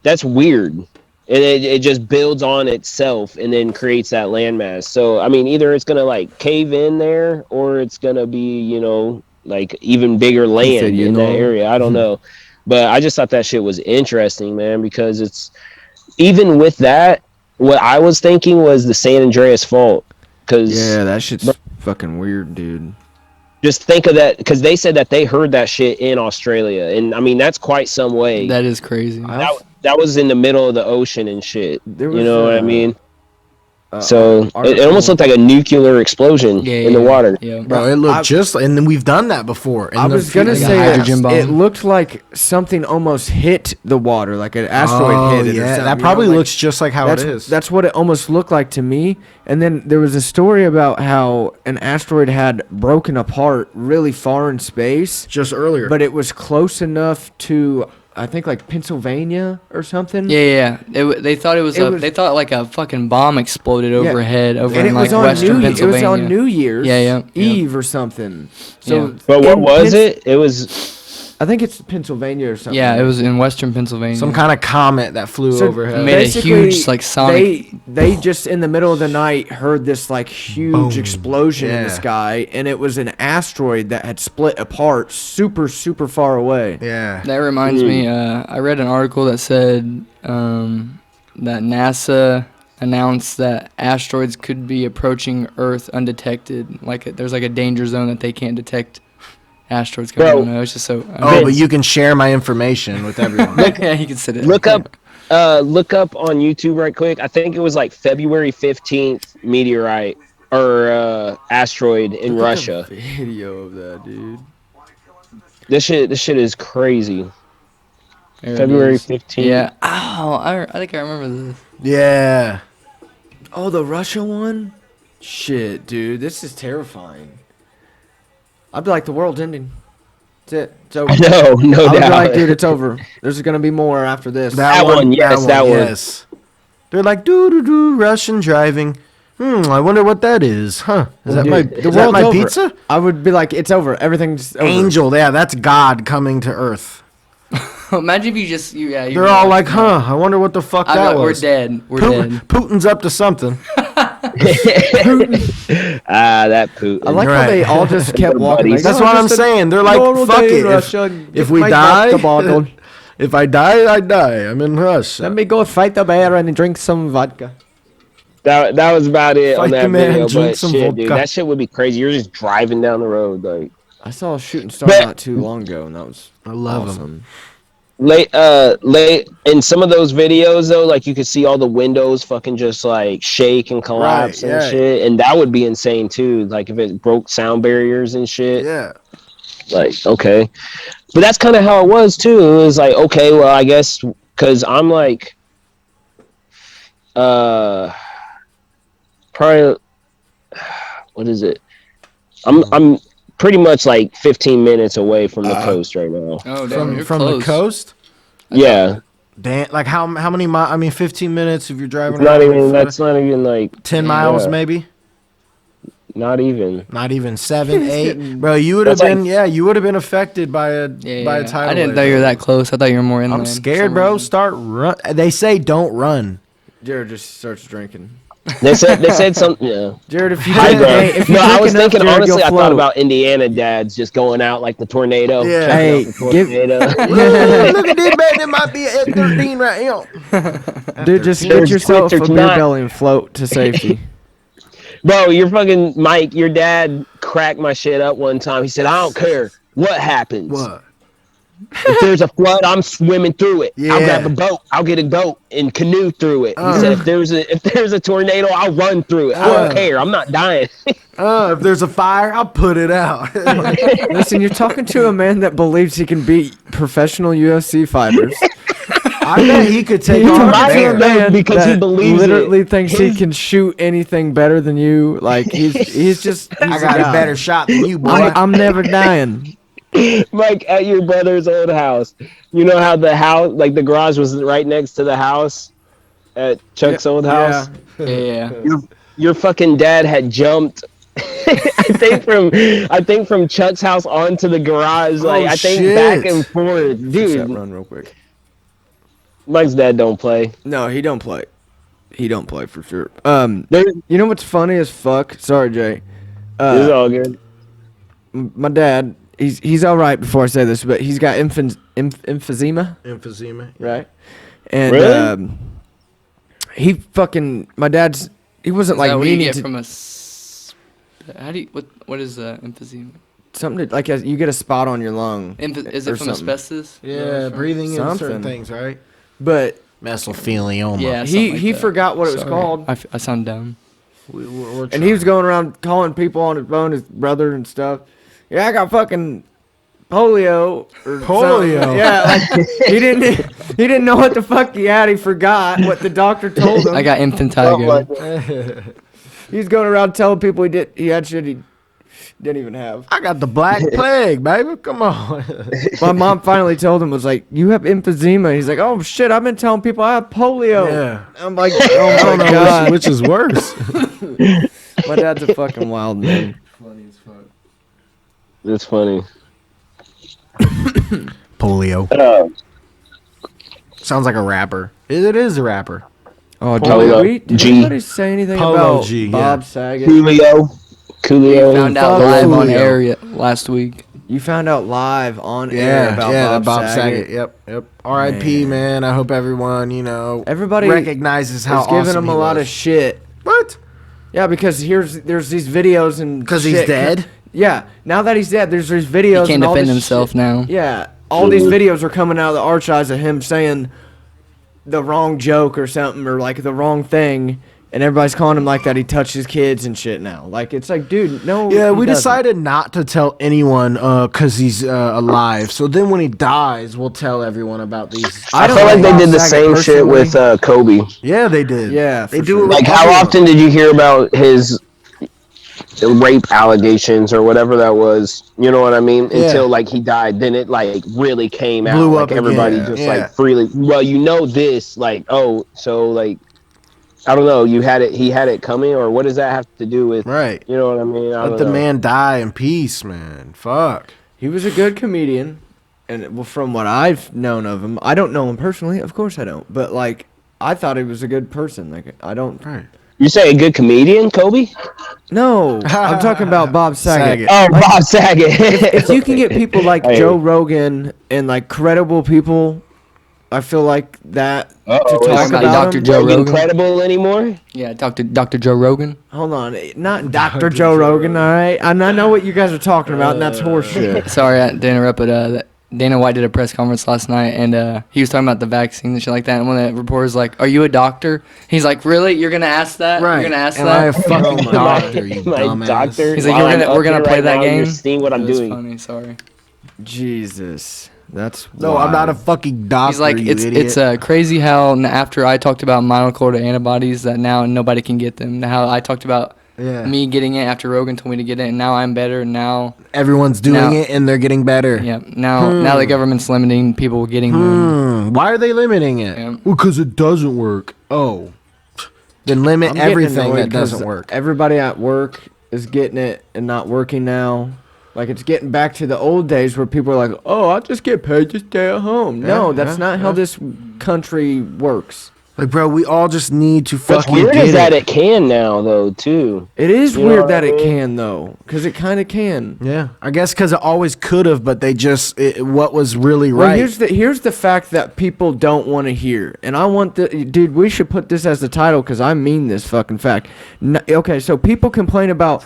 E: That's weird. And it just builds on itself and then creates that landmass. So I mean, either it's gonna like cave in there, or it's gonna be, you know, like even bigger land
B: said, you
E: in that
B: know.
E: area. I don't know, but I just thought that shit was interesting, man, because it's even with that. What I was thinking was the San Andreas Fault, because
B: Yeah, that shit's fucking weird, dude.
E: just think of that, because they said that they heard that shit in Australia, and I mean that's quite some way.
D: That is crazy.
E: That was in the middle of the ocean and shit.
B: There
E: You
B: was,
E: know what I mean? So it almost looked like a nuclear explosion in the water.
D: Yeah.
C: Bro, it looked just like, and then we've done that before.
B: I was gonna
D: like a
B: say
D: hydrogen bomb.
B: it looked like something almost hit the water, like an asteroid hit it. Or something,
C: that
B: you
C: probably
B: know, like,
C: looks just like how it is.
B: That's what it almost looked like to me. And then there was a story about how an asteroid had broken apart really far in space,
C: just earlier.
B: but it was close enough to, I think, like Pennsylvania or something.
D: Yeah. They thought they thought like a fucking bomb exploded overhead over in like western Pennsylvania.
B: It was on New Year's
D: Yeah.
B: Eve or something. So,
E: But what was it? It was.
B: I think it's Pennsylvania or something.
D: Yeah, it was in western Pennsylvania.
C: Some kind of comet that flew overhead.
D: made a
B: basically,
D: huge like sonic.
B: They just in the middle of the night heard this like huge
C: Boom.
B: explosion in the
C: Yeah.
B: sky, and it was an asteroid that had split apart super far away.
C: Yeah.
D: That reminds me. I read an article that said that NASA announced that asteroids could be approaching Earth undetected. Like there's like a danger zone that they can't detect asteroids coming. I don't know. It's just so.
C: Oh, but you can share my information with everyone.
D: Yeah, you can sit it.
E: Look up on YouTube right quick. I think it was like February 15th meteorite or asteroid in Russia.
B: Video of that, dude.
E: This shit is crazy.
D: There it
E: February
D: is.
E: 15th.
D: Yeah. Oh, I think I remember this.
C: Yeah.
B: Oh, the Russia one? Shit, dude, this is terrifying. I'd be like, the world's ending. That's it. It's over.
E: No
B: I would be
E: doubt.
B: like, dude, it's over. There's gonna be more after this.
E: That one, yes.
C: Yes. They're like, Russian driving. I wonder what that is. Huh? Is that
B: Dude,
C: my
B: the
C: is that
B: world's
C: my
B: over.
C: pizza?
B: I would be like, it's over. Everything's over.
C: Angel. Yeah, that's God coming to Earth.
D: Imagine if you just
C: They're all like, huh? I wonder what the fuck that
D: We're
C: was.
D: dead. We're
C: Putin,
D: dead.
C: Putin's up to something.
E: That Putin.
B: I like how
C: Right.
B: they all just kept walking. Like,
C: That's
B: "Oh,
C: what I'm
B: just a
C: saying. They're like,
B: normal
C: fuck
B: day
C: it.
B: in Russia.
C: If
B: Get
C: we
B: my
C: die,
B: vodka bottle.
C: if I die, I die. I'm in Russia.
B: Let me go fight the bear and drink some vodka.
E: That was about it on
C: Fight the
E: that
C: man,
E: video.
C: drink
E: But
C: some
E: shit, dude,
C: vodka.
E: that shit would be crazy. You're just driving down the road like.
B: I saw a shooting star
E: But-
B: not too long ago, and that was
C: I love
B: awesome.
C: them.
E: Late in some of those videos though, like you could see all the windows fucking just like shake and collapse
C: Right,
E: and
C: yeah.
E: shit, and that would be insane too. Like if it broke sound barriers and shit.
C: Yeah.
E: Like okay, but that's kind of how it was too. It was like okay, well I guess because I'm like, probably what is it? I'm pretty much like 15 minutes away from the coast right now.
D: Oh, damn, you're
C: From
D: close.
C: the coast.
E: Yeah,
C: Dan, like how many miles? I mean, 15 minutes if you're driving.
E: it's not
C: around
E: even.
C: with,
E: That's not even like
C: 10 miles,
E: yeah.
C: maybe.
E: Not even.
C: Not even 7, 8. Bro, you would have
E: That's
C: been.
E: like-
C: Yeah, you would have been affected by a
D: Yeah.
C: tidal
D: I didn't
C: wave.
D: know you were that close. I thought you were more inland.
C: I'm
D: for
C: scared,
D: some
C: bro.
D: reason.
C: Start run. They say don't run.
B: Jared just starts drinking.
E: They said something. Yeah.
B: Jared, if you
E: Hi,
B: drink,
E: bro.
B: if you
E: No, I
B: drink
E: was
B: enough,
E: thinking
B: Jared,
E: honestly.
B: you'll
E: I thought
B: float.
E: about Indiana dads just going out like the tornado.
C: Yeah.
E: checking
B: Hey,
E: out the tornado.
C: Look at this man. There might be an F-13 right here.
B: Dude, just get
E: There's
B: yourself a
E: Twitter
B: beer
E: tonight.
B: belly and float to safety.
E: Bro, your fucking Mike, your dad cracked my shit up one time. He said, "I don't care what happens.
C: What?
E: If there's a flood, I'm swimming through it. I'll
C: Yeah.
E: grab a boat. I'll get a boat and canoe through it." He said, "If there's a tornado, I'll run through it. I don't care. I'm not dying."
C: If there's a fire, I'll put it out.
B: Listen, you're talking to a man that believes he can beat professional UFC fighters.
C: I bet he could take
B: You're
C: on a
B: talking to a
C: bear.
B: man
E: because he
B: that
E: believes
B: literally thinks he can shoot anything better than you. Like he's just.
C: I
B: he's
C: got a
B: guy.
C: better shot than you, boy.
B: I'm never dying.
E: Mike, at your brother's old house, you know how the house, like the garage was right next to the house at Chuck's old house?
D: Yeah.
E: Your fucking dad had jumped. I think from Chuck's house onto the garage, like I think
C: shit.
E: back and forth,
B: Fix that
E: dude.
B: run real quick.
E: Mike's dad don't play.
B: No, he don't play. He don't play for sure.
E: There-
B: You know what's funny as fuck? Sorry, Jay.
E: It's all good.
B: My dad, he's all right before I say this, but he's got emphysema,
C: Emphysema.
B: right? And
E: Really?
B: my dad's, he wasn't
D: Is that
B: like
D: what you
B: meaning
D: get
B: to,
D: from how do you what is emphysema?
B: something to, like you get a spot on your lung.
D: Is
B: or
D: it from
B: something.
D: asbestos?
C: Yeah, breathing in certain
B: Something.
C: things, right?
B: But
C: Mesothelioma.
D: Yeah,
B: He forgot what it was called.
D: I sound dumb.
B: And he was going around calling people on his phone, his brother and stuff. Yeah, I got fucking polio. Or
C: Polio?
B: something. Yeah, like he didn't know what the fuck he had. He forgot what the doctor told him.
D: I got infantile.
B: He's going around telling people he had shit he didn't even have.
C: I got the Black Plague, baby. Come on.
B: My mom finally told him, was like, you have emphysema. He's like, oh shit, I've been telling people I have polio.
C: Yeah.
B: I'm like, oh
C: I don't
B: my
C: know
B: god.
C: which is worse.
B: My dad's a fucking wild man.
E: It's funny.
C: Polio. Sounds like a rapper. It is a rapper.
B: Oh,
E: Polio.
B: did
E: G.
B: anybody say anything
C: Polo
B: about
C: G,
B: Bob
C: yeah.
B: Saget?
E: Coolio.
D: Found out
B: Fuck
D: live on
C: Julio.
D: air last week.
B: You found out live on air about
C: Bob
B: Saget.
C: Yep. R.I.P. Man. I hope everyone,
B: Everybody
C: recognizes how
B: It's giving
C: awesome
B: him a
C: he
B: lot
C: was.
B: of shit.
C: What?
B: Yeah, because there's these videos and
C: Because he's
B: shit.
C: dead?
B: Yeah, now that he's dead, there's these videos.
D: He
B: and
D: can't
B: all
D: defend
B: this
D: himself
B: shit.
D: now.
B: Yeah, all these videos are coming out of the archives of him saying the wrong joke or something, or like the wrong thing, and everybody's calling him like that. He touched his kids and shit now. Like, it's like, dude, no.
C: Yeah,
B: he
C: we
B: doesn't.
C: decided not to tell anyone because he's alive. So then when he dies, we'll tell everyone about these.
E: I
B: don't
E: feel like
B: know
E: they did the
B: Bob
E: same
B: Saget
E: shit with Kobe.
C: Yeah, they did.
B: Yeah,
C: they
B: for
C: do
B: sure.
C: it with
E: Like, how
C: everyone.
E: often did you hear about his rape allegations or whatever that was? You know what I mean?
C: Yeah.
E: Until like he died, then it like really came out.
C: Blew
E: Like
C: up again.
E: everybody
C: Yeah.
E: just
C: Yeah.
E: like freely. Well, this. Like, oh, so like, I don't know. He had it coming, or what does that have to do with?
C: Right.
E: You know what I mean? I
C: Let
E: don't
C: the
E: know.
C: man die in peace, man. Fuck.
B: He was a good comedian, and well, from what I've known of him, I don't know him personally. Of course, I don't. But like, I thought he was a good person. Like, I don't.
C: Right.
E: You say a good comedian, Kobe?
B: No, I'm talking about Bob Saget.
C: Saget.
E: Oh, Bob Saget.
B: If you can get people like
E: Hey.
B: Joe Rogan and like credible people, I feel like that
E: Uh-oh,
B: to
E: is
B: talk
D: about
B: about
D: Dr.
B: him.
D: Joe
E: Rogan
D: Rogan?
E: credible anymore?
D: Yeah, Dr. Joe Rogan.
B: Hold on, not Dr. Joe Rogan, all right? And I know what you guys are talking about, and that's horseshit.
D: Sorry to interrupt, but Dana White did a press conference last night, and he was talking about the vaccine and shit like that. And one of the reporters like, "Are you a doctor?" He's like, "Really? You're gonna ask that?
C: Right.
D: You're gonna ask
C: Am I a
D: that?"
C: fucking doctor, you
E: My
C: dumbass?
E: doctor.
D: He's like,
E: While
D: "We're
E: I'm up
D: gonna
E: here
D: play
E: right
D: that
E: now,
D: game."
E: You're seeing what I'm
D: It was
E: doing.
D: funny. Sorry.
B: Jesus, that's
C: No, I'm not a
B: wild.
C: fucking doctor.
D: He's like,
C: you idiot.
D: it's crazy how after I talked about monoclonal antibodies that now nobody can get them. How I talked about me getting it after Rogan told me to get it, and now I'm better. And now
C: Everyone's doing
D: now-
C: it and they're getting better.
D: yeah, now the government's limiting people getting them.
C: Why are they limiting it?
D: Yeah.
C: Well, because it doesn't work. Oh. Then limit
B: I'm getting
C: everything
B: annoyed
C: that doesn't
B: 'cause
C: work.
B: Everybody at work is getting it and not working now. Like, it's getting back to the old days where people are like, "Oh, I'll just get paid to stay at home." No, that's not how this country works.
C: Like, bro, we all just need to
E: What's
C: fucking
E: weird
C: get
E: is that
C: it.
E: it can now, though, too.
B: It is
E: You know
B: weird
E: what
B: that
E: I
B: it
E: mean?
B: can, though, because it kind of can.
C: Yeah, I guess because it always could have, but they just what was really
B: Well,
C: right.
B: here's the fact that people don't want to hear, and I want dude. We should put this as the title because I mean this fucking fact. Okay, so people complain about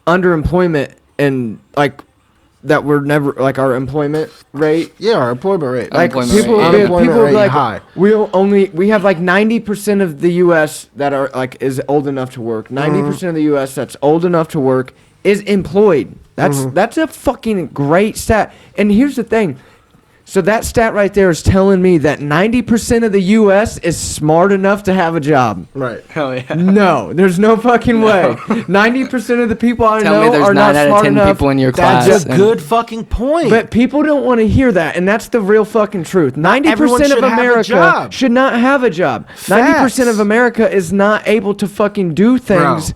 B: underemployment and like that we're never like our employment rate.
C: Yeah, our employment rate.
B: Like
D: Unemployment
B: people,
D: rate.
B: people
C: Unemployment
B: will be
C: rate
B: like,
C: high.
B: we have like 90% of the U.S. that are like is old enough to work. 90% of the U.S. that's old enough to work is employed. That's a fucking great stat. And here's the thing. So that stat right there is telling me that 90% of the U.S. is smart enough to have a job.
C: Right.
D: Hell yeah.
B: No, there's no fucking way. 90% of the people I
D: Tell me
B: know
D: there's
B: are
D: 9
B: not
D: out of
B: smart
D: 10
B: enough.
D: people in your class.
C: That's a
D: and-
C: good fucking point.
B: But people don't want to hear that, and that's the real fucking truth. 90%
C: everyone
B: of
C: should have a
B: America
C: job.
B: should not have a job. 90% of America is not able to fucking do things.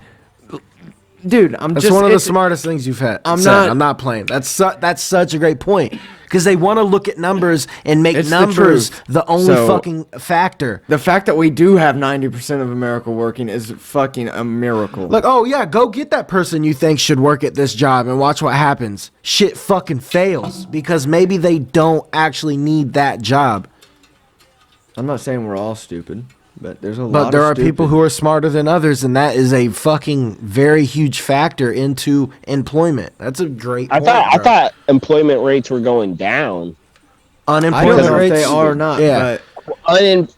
B: Dude,
C: That's one of the smartest things you've had.
B: I'm
C: said.
B: not-
C: I'm not playing. That's such a great point because they want to look at numbers and make
B: It's the
C: numbers
B: truth.
C: the only
B: So-
C: fucking factor.
B: The fact that we do have 90% of America working is fucking a miracle.
C: Like, oh yeah, go get that person you think should work at this job and watch what happens. Shit fucking fails because maybe they don't actually need that job.
B: I'm not saying we're all stupid, but there's a lot
C: But there
B: of
C: are people who are smarter than others, and that is a fucking very huge factor into employment. That's a great
E: I
C: point,
E: thought
C: bro.
E: employment rates were going down.
B: I don't
C: Unemployment
B: know if
C: rates
B: they are or not,
C: Yeah.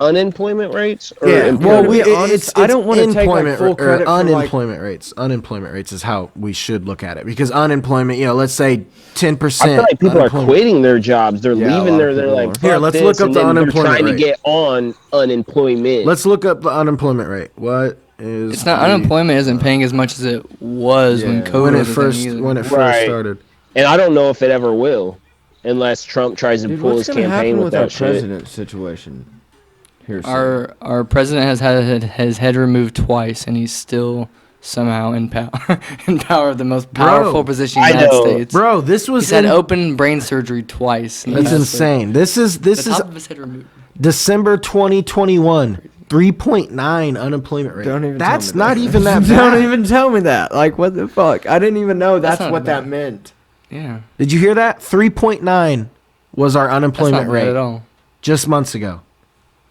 E: unemployment rates? Or
C: Yeah, well,
B: To be honest, I don't wanna take, like, full credit for, like-
C: unemployment rates. Unemployment rates is how we should look at it, because unemployment, let's say 10%.
E: I feel like people are quitting their jobs. They're
B: Yeah, a
E: leaving
B: lot
E: there.
B: of
E: They're
B: people
E: like,
B: are.
C: Here,
E: "Fuck
C: let's
E: this,"
C: look up
E: and
C: the
E: then
C: unemployment
E: they're trying
C: rate.
E: to get on unemployment.
C: Let's look up the unemployment rate. What is
D: It's not
C: the-
D: unemployment isn't paying as much as it was when
B: Yeah.
D: COVID
C: when it
D: was a thing
C: first
D: either.
C: when it first
E: Right.
C: started?
E: And I don't know if it ever will, unless Trump tries to
B: Dude,
E: pull
B: what's
E: his
B: gonna
E: campaign
B: happen
E: with
B: with our
E: that shit.
B: president situation? Here,
D: Our president has had his head removed twice, and he's still somehow in power, in power of the most powerful position in
E: I
D: the United
E: know.
D: States.
C: Bro, this was
D: He's had open brain surgery twice. in the
C: That's
D: past,
C: insane. This is
D: like, the top of his head removed.
C: December 2021. 3.9 unemployment rate.
B: Don't even
C: That's
B: tell me
C: not
B: that.
C: even that bad.
B: Don't even tell me that. Like, what the fuck? I didn't even know that's
D: not
B: what
D: bad.
B: that meant.
D: Yeah,
C: Did you hear that? 3.9 was our
D: that's not
C: unemployment
D: bad
C: rate
D: at all.
C: just months ago.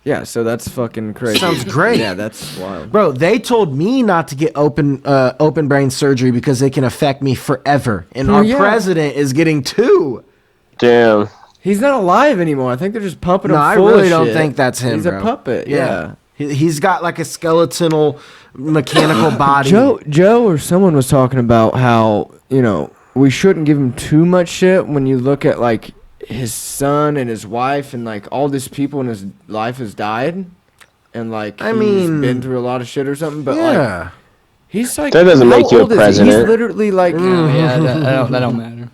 B: Yeah, so that's fucking crazy.
C: Sounds great.
B: Yeah, that's wild.
C: Bro, they told me not to get open brain surgery because it can affect me forever. And
B: Oh,
C: our
B: yeah.
C: president is getting 2.
E: Damn.
B: He's not alive anymore. I think they're just pumping
C: No,
B: him
C: I
B: full
C: really
B: of
C: don't
B: shit.
C: think that's him,
B: He's
C: bro.
B: a puppet. Yeah.
C: He's got like a skeletal mechanical body.
B: Joe or someone was talking about how, we shouldn't give him too much shit when you look at, like, his son and his wife and, like, all these people in his life has died. And, like,
C: I
B: he's
C: mean,
B: been through a lot of shit or something. But, like,
C: yeah.
B: he's like,
E: That doesn't
B: how
E: make you a
B: old is he?
E: president.
B: He's literally, like,
D: Yeah, that don't matter.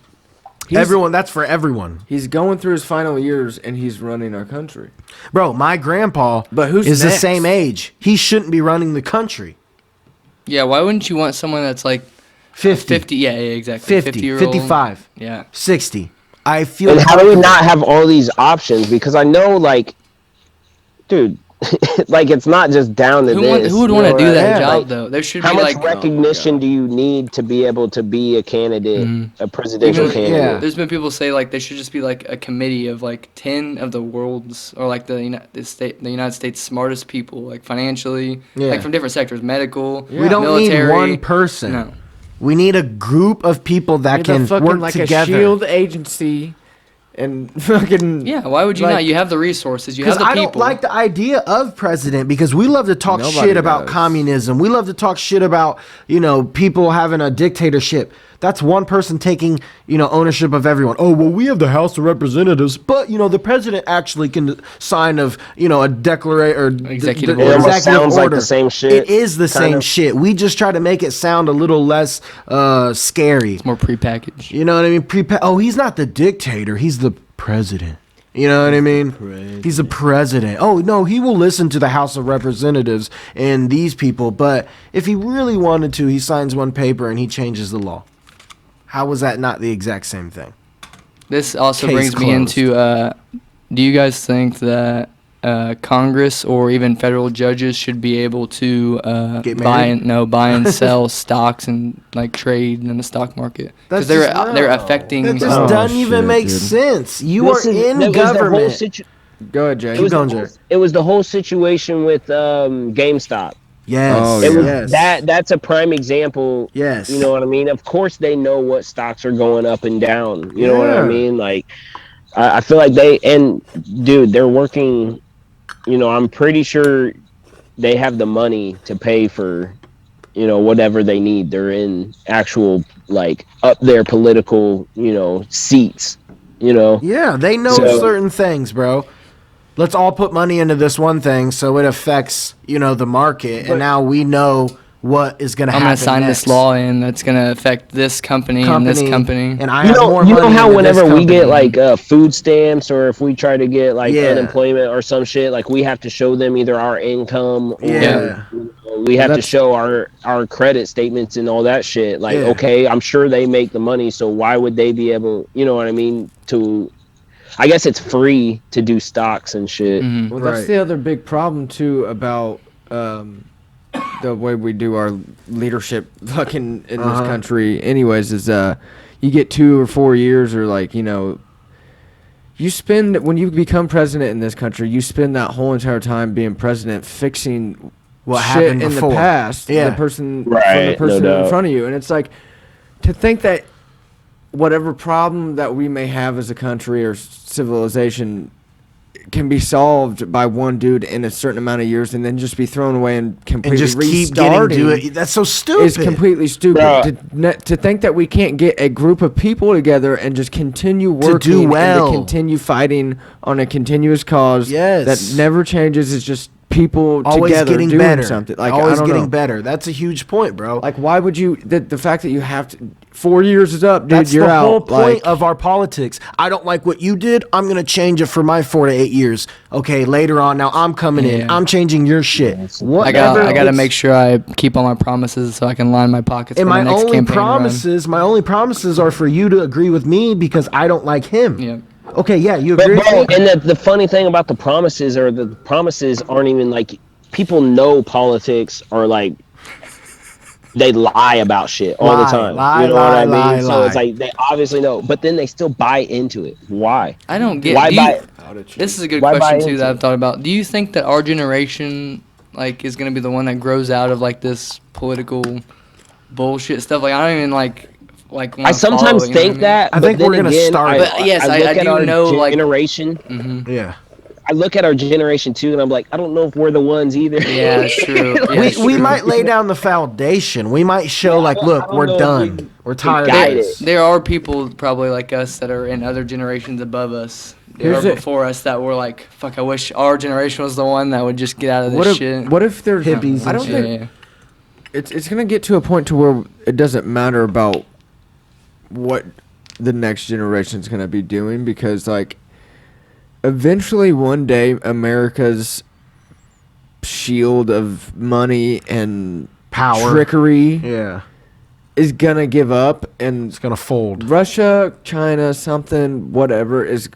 C: Everyone, that's for everyone.
B: he's going through his final years and he's running our country.
C: Bro, my grandpa
B: But who's
C: is
B: next?
C: the same age. He shouldn't be running the country.
D: Yeah, why wouldn't you want someone that's like
C: 50,
D: 50? Yeah, exactly.
C: 50,
D: 50-year-old.
C: 55,
D: Yeah.
C: 60. I feel
E: And how do we not have all these options? Because I know, like, dude, like, it's not just down to this.
D: Who would
E: you
D: want to
E: know
D: do
E: what I
D: that
E: mean?
D: job
E: Like,
D: though? There should
E: how
D: be
E: much
D: like
E: recognition do you need to be able to be a candidate, a presidential
D: Even-
E: candidate?
C: yeah.
D: There's been people say like there should just be like a committee of like 10 of the world's or like the United States smartest people, like financially,
C: Yeah.
D: like from different sectors, medical,
C: We don't
D: military.
C: need one person.
D: No.
C: We need a group of people that
B: Need
C: can
B: a fucking,
C: work
B: like,
C: together.
B: a shield agency and fucking
D: Yeah, why would you
B: Like-
D: not? You have the resources, you
C: Because
D: have the
C: I
D: people.
C: don't like the idea of president, because we love to talk
B: Nobody
C: shit about
B: does.
C: communism. We love to talk shit about, people having a dictatorship. That's one person taking, ownership of everyone. Oh, well, we have the House of Representatives, but, the president actually can sign of, a declaration or
D: Executive
E: It
D: order.
E: almost
C: executive
E: sounds like
C: order.
E: the same shit.
C: It is the
E: kind
C: same
E: of.
C: shit. We just try to make it sound a little less scary.
D: More prepackaged.
C: You know what I mean? He's not the dictator. He's the president. You know what I mean? He's the president. Oh, no, he will listen to the House of Representatives and these people. But if he really wanted to, he signs one paper and he changes the law. How was that not the exact same thing?
D: This also
C: Case
D: brings me
C: closed.
D: into do you guys think that Congress or even federal judges should be able to
C: Get
D: buy
C: married?
D: buy and sell stocks and like trade in the stock market?
C: That's
D: Because
C: just-
D: they're affecting.
C: That just
B: Oh,
C: doesn't even
B: shit,
C: make
B: dude.
C: sense. You
E: This
C: are
E: is-
C: in
E: that was the whole
C: government.
B: Go ahead, Jay.
E: It was,
C: going,
E: the
C: Jay.
E: whole, it was the whole situation with GameStop.
C: Yes.
B: Oh,
E: It was
C: yes.
E: that's a prime example.
C: Yes.
E: You know what I mean? Of course they know what stocks are going up and down. You know what I
C: Yeah.
E: mean? Like I feel like dude, they're working, I'm pretty sure they have the money to pay for, whatever they need. They're in actual like up their political, seats,
C: Yeah, they know
E: So-
C: certain things, bro. Let's all put money into this one thing so it affects, the market. And now we know what is going to
D: I'm
C: happen
D: gonna sign
C: next.
D: this law in that's gonna affect this company and this company.
C: And I
E: You
C: have
E: know,
C: more
E: you
C: money
E: know how
C: into this
E: whenever we get
C: company.
E: like food stamps or if we try to get like
C: Yeah.
E: unemployment or some shit, like we have to show them either our income or
C: Yeah.
E: we have to
B: That's-
E: show our credit statements and all that shit. Like,
C: Yeah.
E: okay, I'm sure they make the money, so why would they be able, you know what I mean, to I guess it's free to do stocks and shit.
D: Mhm.
B: Well, that's
C: Right.
B: the other big problem too about the way we do our leadership fucking in this country. Anyways, is you get 2 or 4 years or like you spend when you become president in this country, you spend that whole entire time being president fixing
C: What
B: shit
C: happened
B: in
C: before.
B: the past.
C: Yeah.
B: The person from the
E: Right,
B: person
E: no
B: in
E: doubt.
B: front of you, and it's like to think that whatever problem that we may have as a country or civilization can be solved by one dude in a certain amount of years and then just be thrown away and completely
C: And just keep getting to it. That's so stupid.
B: It's completely stupid. To think that we can't get a group of people together and just continue working
C: to do well.
B: and to continue fighting on a continuous cause that never changes. It's just people
C: always
B: together
C: getting
B: doing
C: better.
B: something. Like,
C: always
B: I don't
C: getting
B: know.
C: better. That's a huge point, bro.
B: Like, why would you? The fact that you have to 4 years is up, dude.
C: That's
B: You're
C: the
B: out.
C: whole point
B: Like,
C: of our politics. I don't like what you did. I'm gonna change it for my 4 to 8 years. Okay, later on, now I'm coming in. I'm changing your shit. Whatever.
D: I gotta make sure I keep all my promises so I can line my pockets.
C: And
D: for the next campaign
C: my only promises are for you to agree with me because I don't like him.
D: Yeah.
C: Okay, yeah, you
E: But
C: agree
E: bro,
C: with me?
E: and the funny thing about the promises are the promises aren't even like people know politics are like they lie about shit all the time. You know what I mean? So it's like they obviously know, but then they still buy into it. Why?
D: I don't get.
E: Why buy?
D: This is a good
E: Why buy
D: question too
E: into
D: that I've thought about. Do you think that our generation like is gonna be the one that grows out of like this political bullshit stuff? Like I don't even like.
E: I sometimes think that.
C: I think
E: but
C: we're
E: then
C: gonna
E: again,
C: start.
D: But yes, I
E: look at
D: do
E: our
D: know, like-
E: generation.
C: Yeah.
E: I look at our generation too, and I'm like, I don't know if we're the ones either.
D: Yeah, it's true. Yeah, it's
C: We
D: true.
C: might lay down the foundation. We might show like, look,
E: don't
C: we're
E: know if
C: done. We're tired of
E: guide
C: this.
D: There are people probably like us that are in other generations above us.
B: Here's
D: Or
B: it.
D: before us that were like, fuck, I wish our generation was the one that would just get out of this shit.
B: What if there's
C: Hippies
B: I
C: and
B: don't
C: shit.
B: think it's gonna get to a point to where it doesn't matter about what the next generation's gonna be doing because like eventually one day America's shield of money and
C: Power.
B: trickery
C: Yeah.
B: is gonna give up and
C: It's gonna fold.
B: Russia, China, something, whatever is.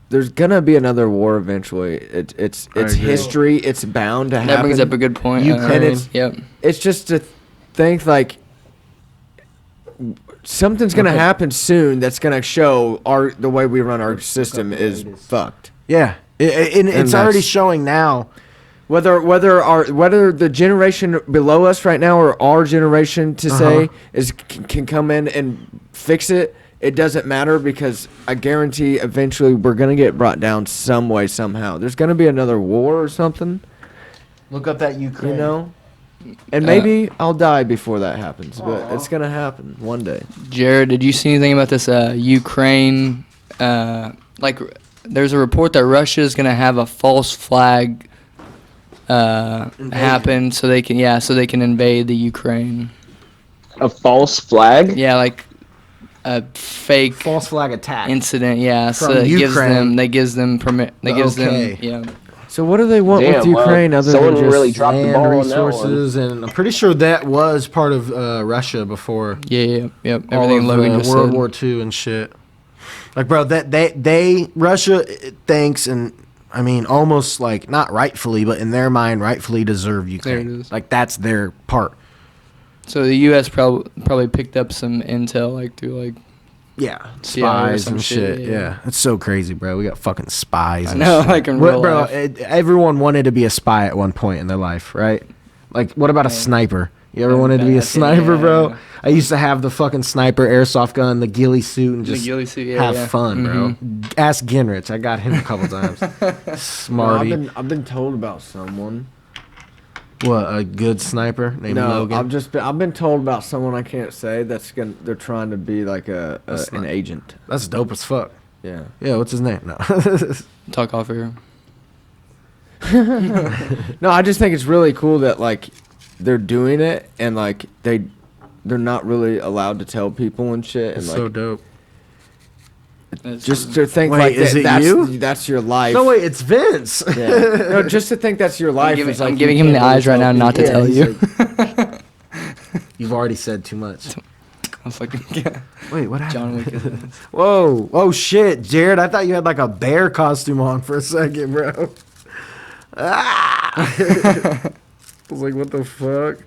B: There's gonna be another war eventually. It's
C: agree.
B: history. It's bound to happen.
D: That brings up a good point.
B: Ukraine. And
D: Yep.
B: It's just to think like something's gonna happen soon that's gonna show the way we run our system is fucked.
C: Yeah. And it's already showing now.
B: Whether the generation below us right now or our generation to say can come in and fix it, it doesn't matter because I guarantee eventually we're gonna get brought down some way somehow. There's gonna be another war or something,
C: Look up that Ukraine.
B: you know, and maybe I'll die before that happens, but it's gonna happen one day.
D: Jared, did you see anything about this Ukraine? Like, there's a report that Russia is gonna have a false flag happen so they can invade the Ukraine.
E: A false flag.
D: Yeah, like a fake
C: False flag attack.
D: incident. Yeah, so
C: From
D: it
C: Ukraine.
D: gives them permit. They
C: The
D: gives
C: okay.
D: them yeah.
B: So what do they want with
E: Damn, well,
B: Ukraine other
E: someone
B: than just
E: really dropped the
C: Land
E: ball on that one.
C: resources, and I'm pretty sure that was part of Russia before
D: Yep.
C: all
D: Everything
C: of,
D: Logan just
C: World
D: said.
C: War II and shit. Like, bro, that Russia thinks, and I mean, almost like not rightfully, but in their mind, rightfully deserve Ukraine.
D: There it is.
C: Like that's their part.
D: So the U.S. probably picked up some intel like through like
C: Yeah,
D: CIA or
C: spies
D: some
C: and
D: shit,
C: shit.
D: yeah.
C: Yeah, it's so crazy, bro. We got fucking spies.
D: I
C: and
D: know,
C: shit.
D: like in
C: What,
D: real
C: bro,
D: life.
C: everyone wanted to be a spy at one point in their life, right? Like, what about a sniper? You ever
D: Yeah,
C: wanted to be a
D: yeah,
C: sniper, bro?
D: yeah.
C: I used to have the fucking sniper airsoft gun, the ghillie suit, and
D: The
C: just
D: ghillie suit, yeah,
C: have
D: yeah.
C: fun, bro. Ask Ginrich. I got him a couple times. Smarty.
B: I've been told about someone.
C: What, a good sniper named
B: No,
C: Logan?
B: I've been told about someone I can't say they're trying to be like an agent.
C: That's dope as fuck.
B: Yeah.
C: Yeah, what's his name? No.
D: Talk off here.
B: No, I just think it's really cool that like they're doing it and like they're not really allowed to tell people and shit and
C: It's
B: like
C: so dope.
B: just to think
C: Wait,
B: like
C: is it
B: that's
C: you?
B: that's your life.
C: No, wait, it's Vince.
B: Yeah. No, just to think that's your life is like
D: I'm giving
B: you
D: him the
B: can't really
D: eyes right
B: tell
D: now not to
B: people.
D: tell
C: he's
D: you.
C: like- You've already said too much.
D: I was like, yeah.
C: Wait, what happened?
D: John Wick is in this.
C: Whoa, oh shit, Jared! I thought you had like a bear costume on for a second, bro. Ah! I was like, what the fuck?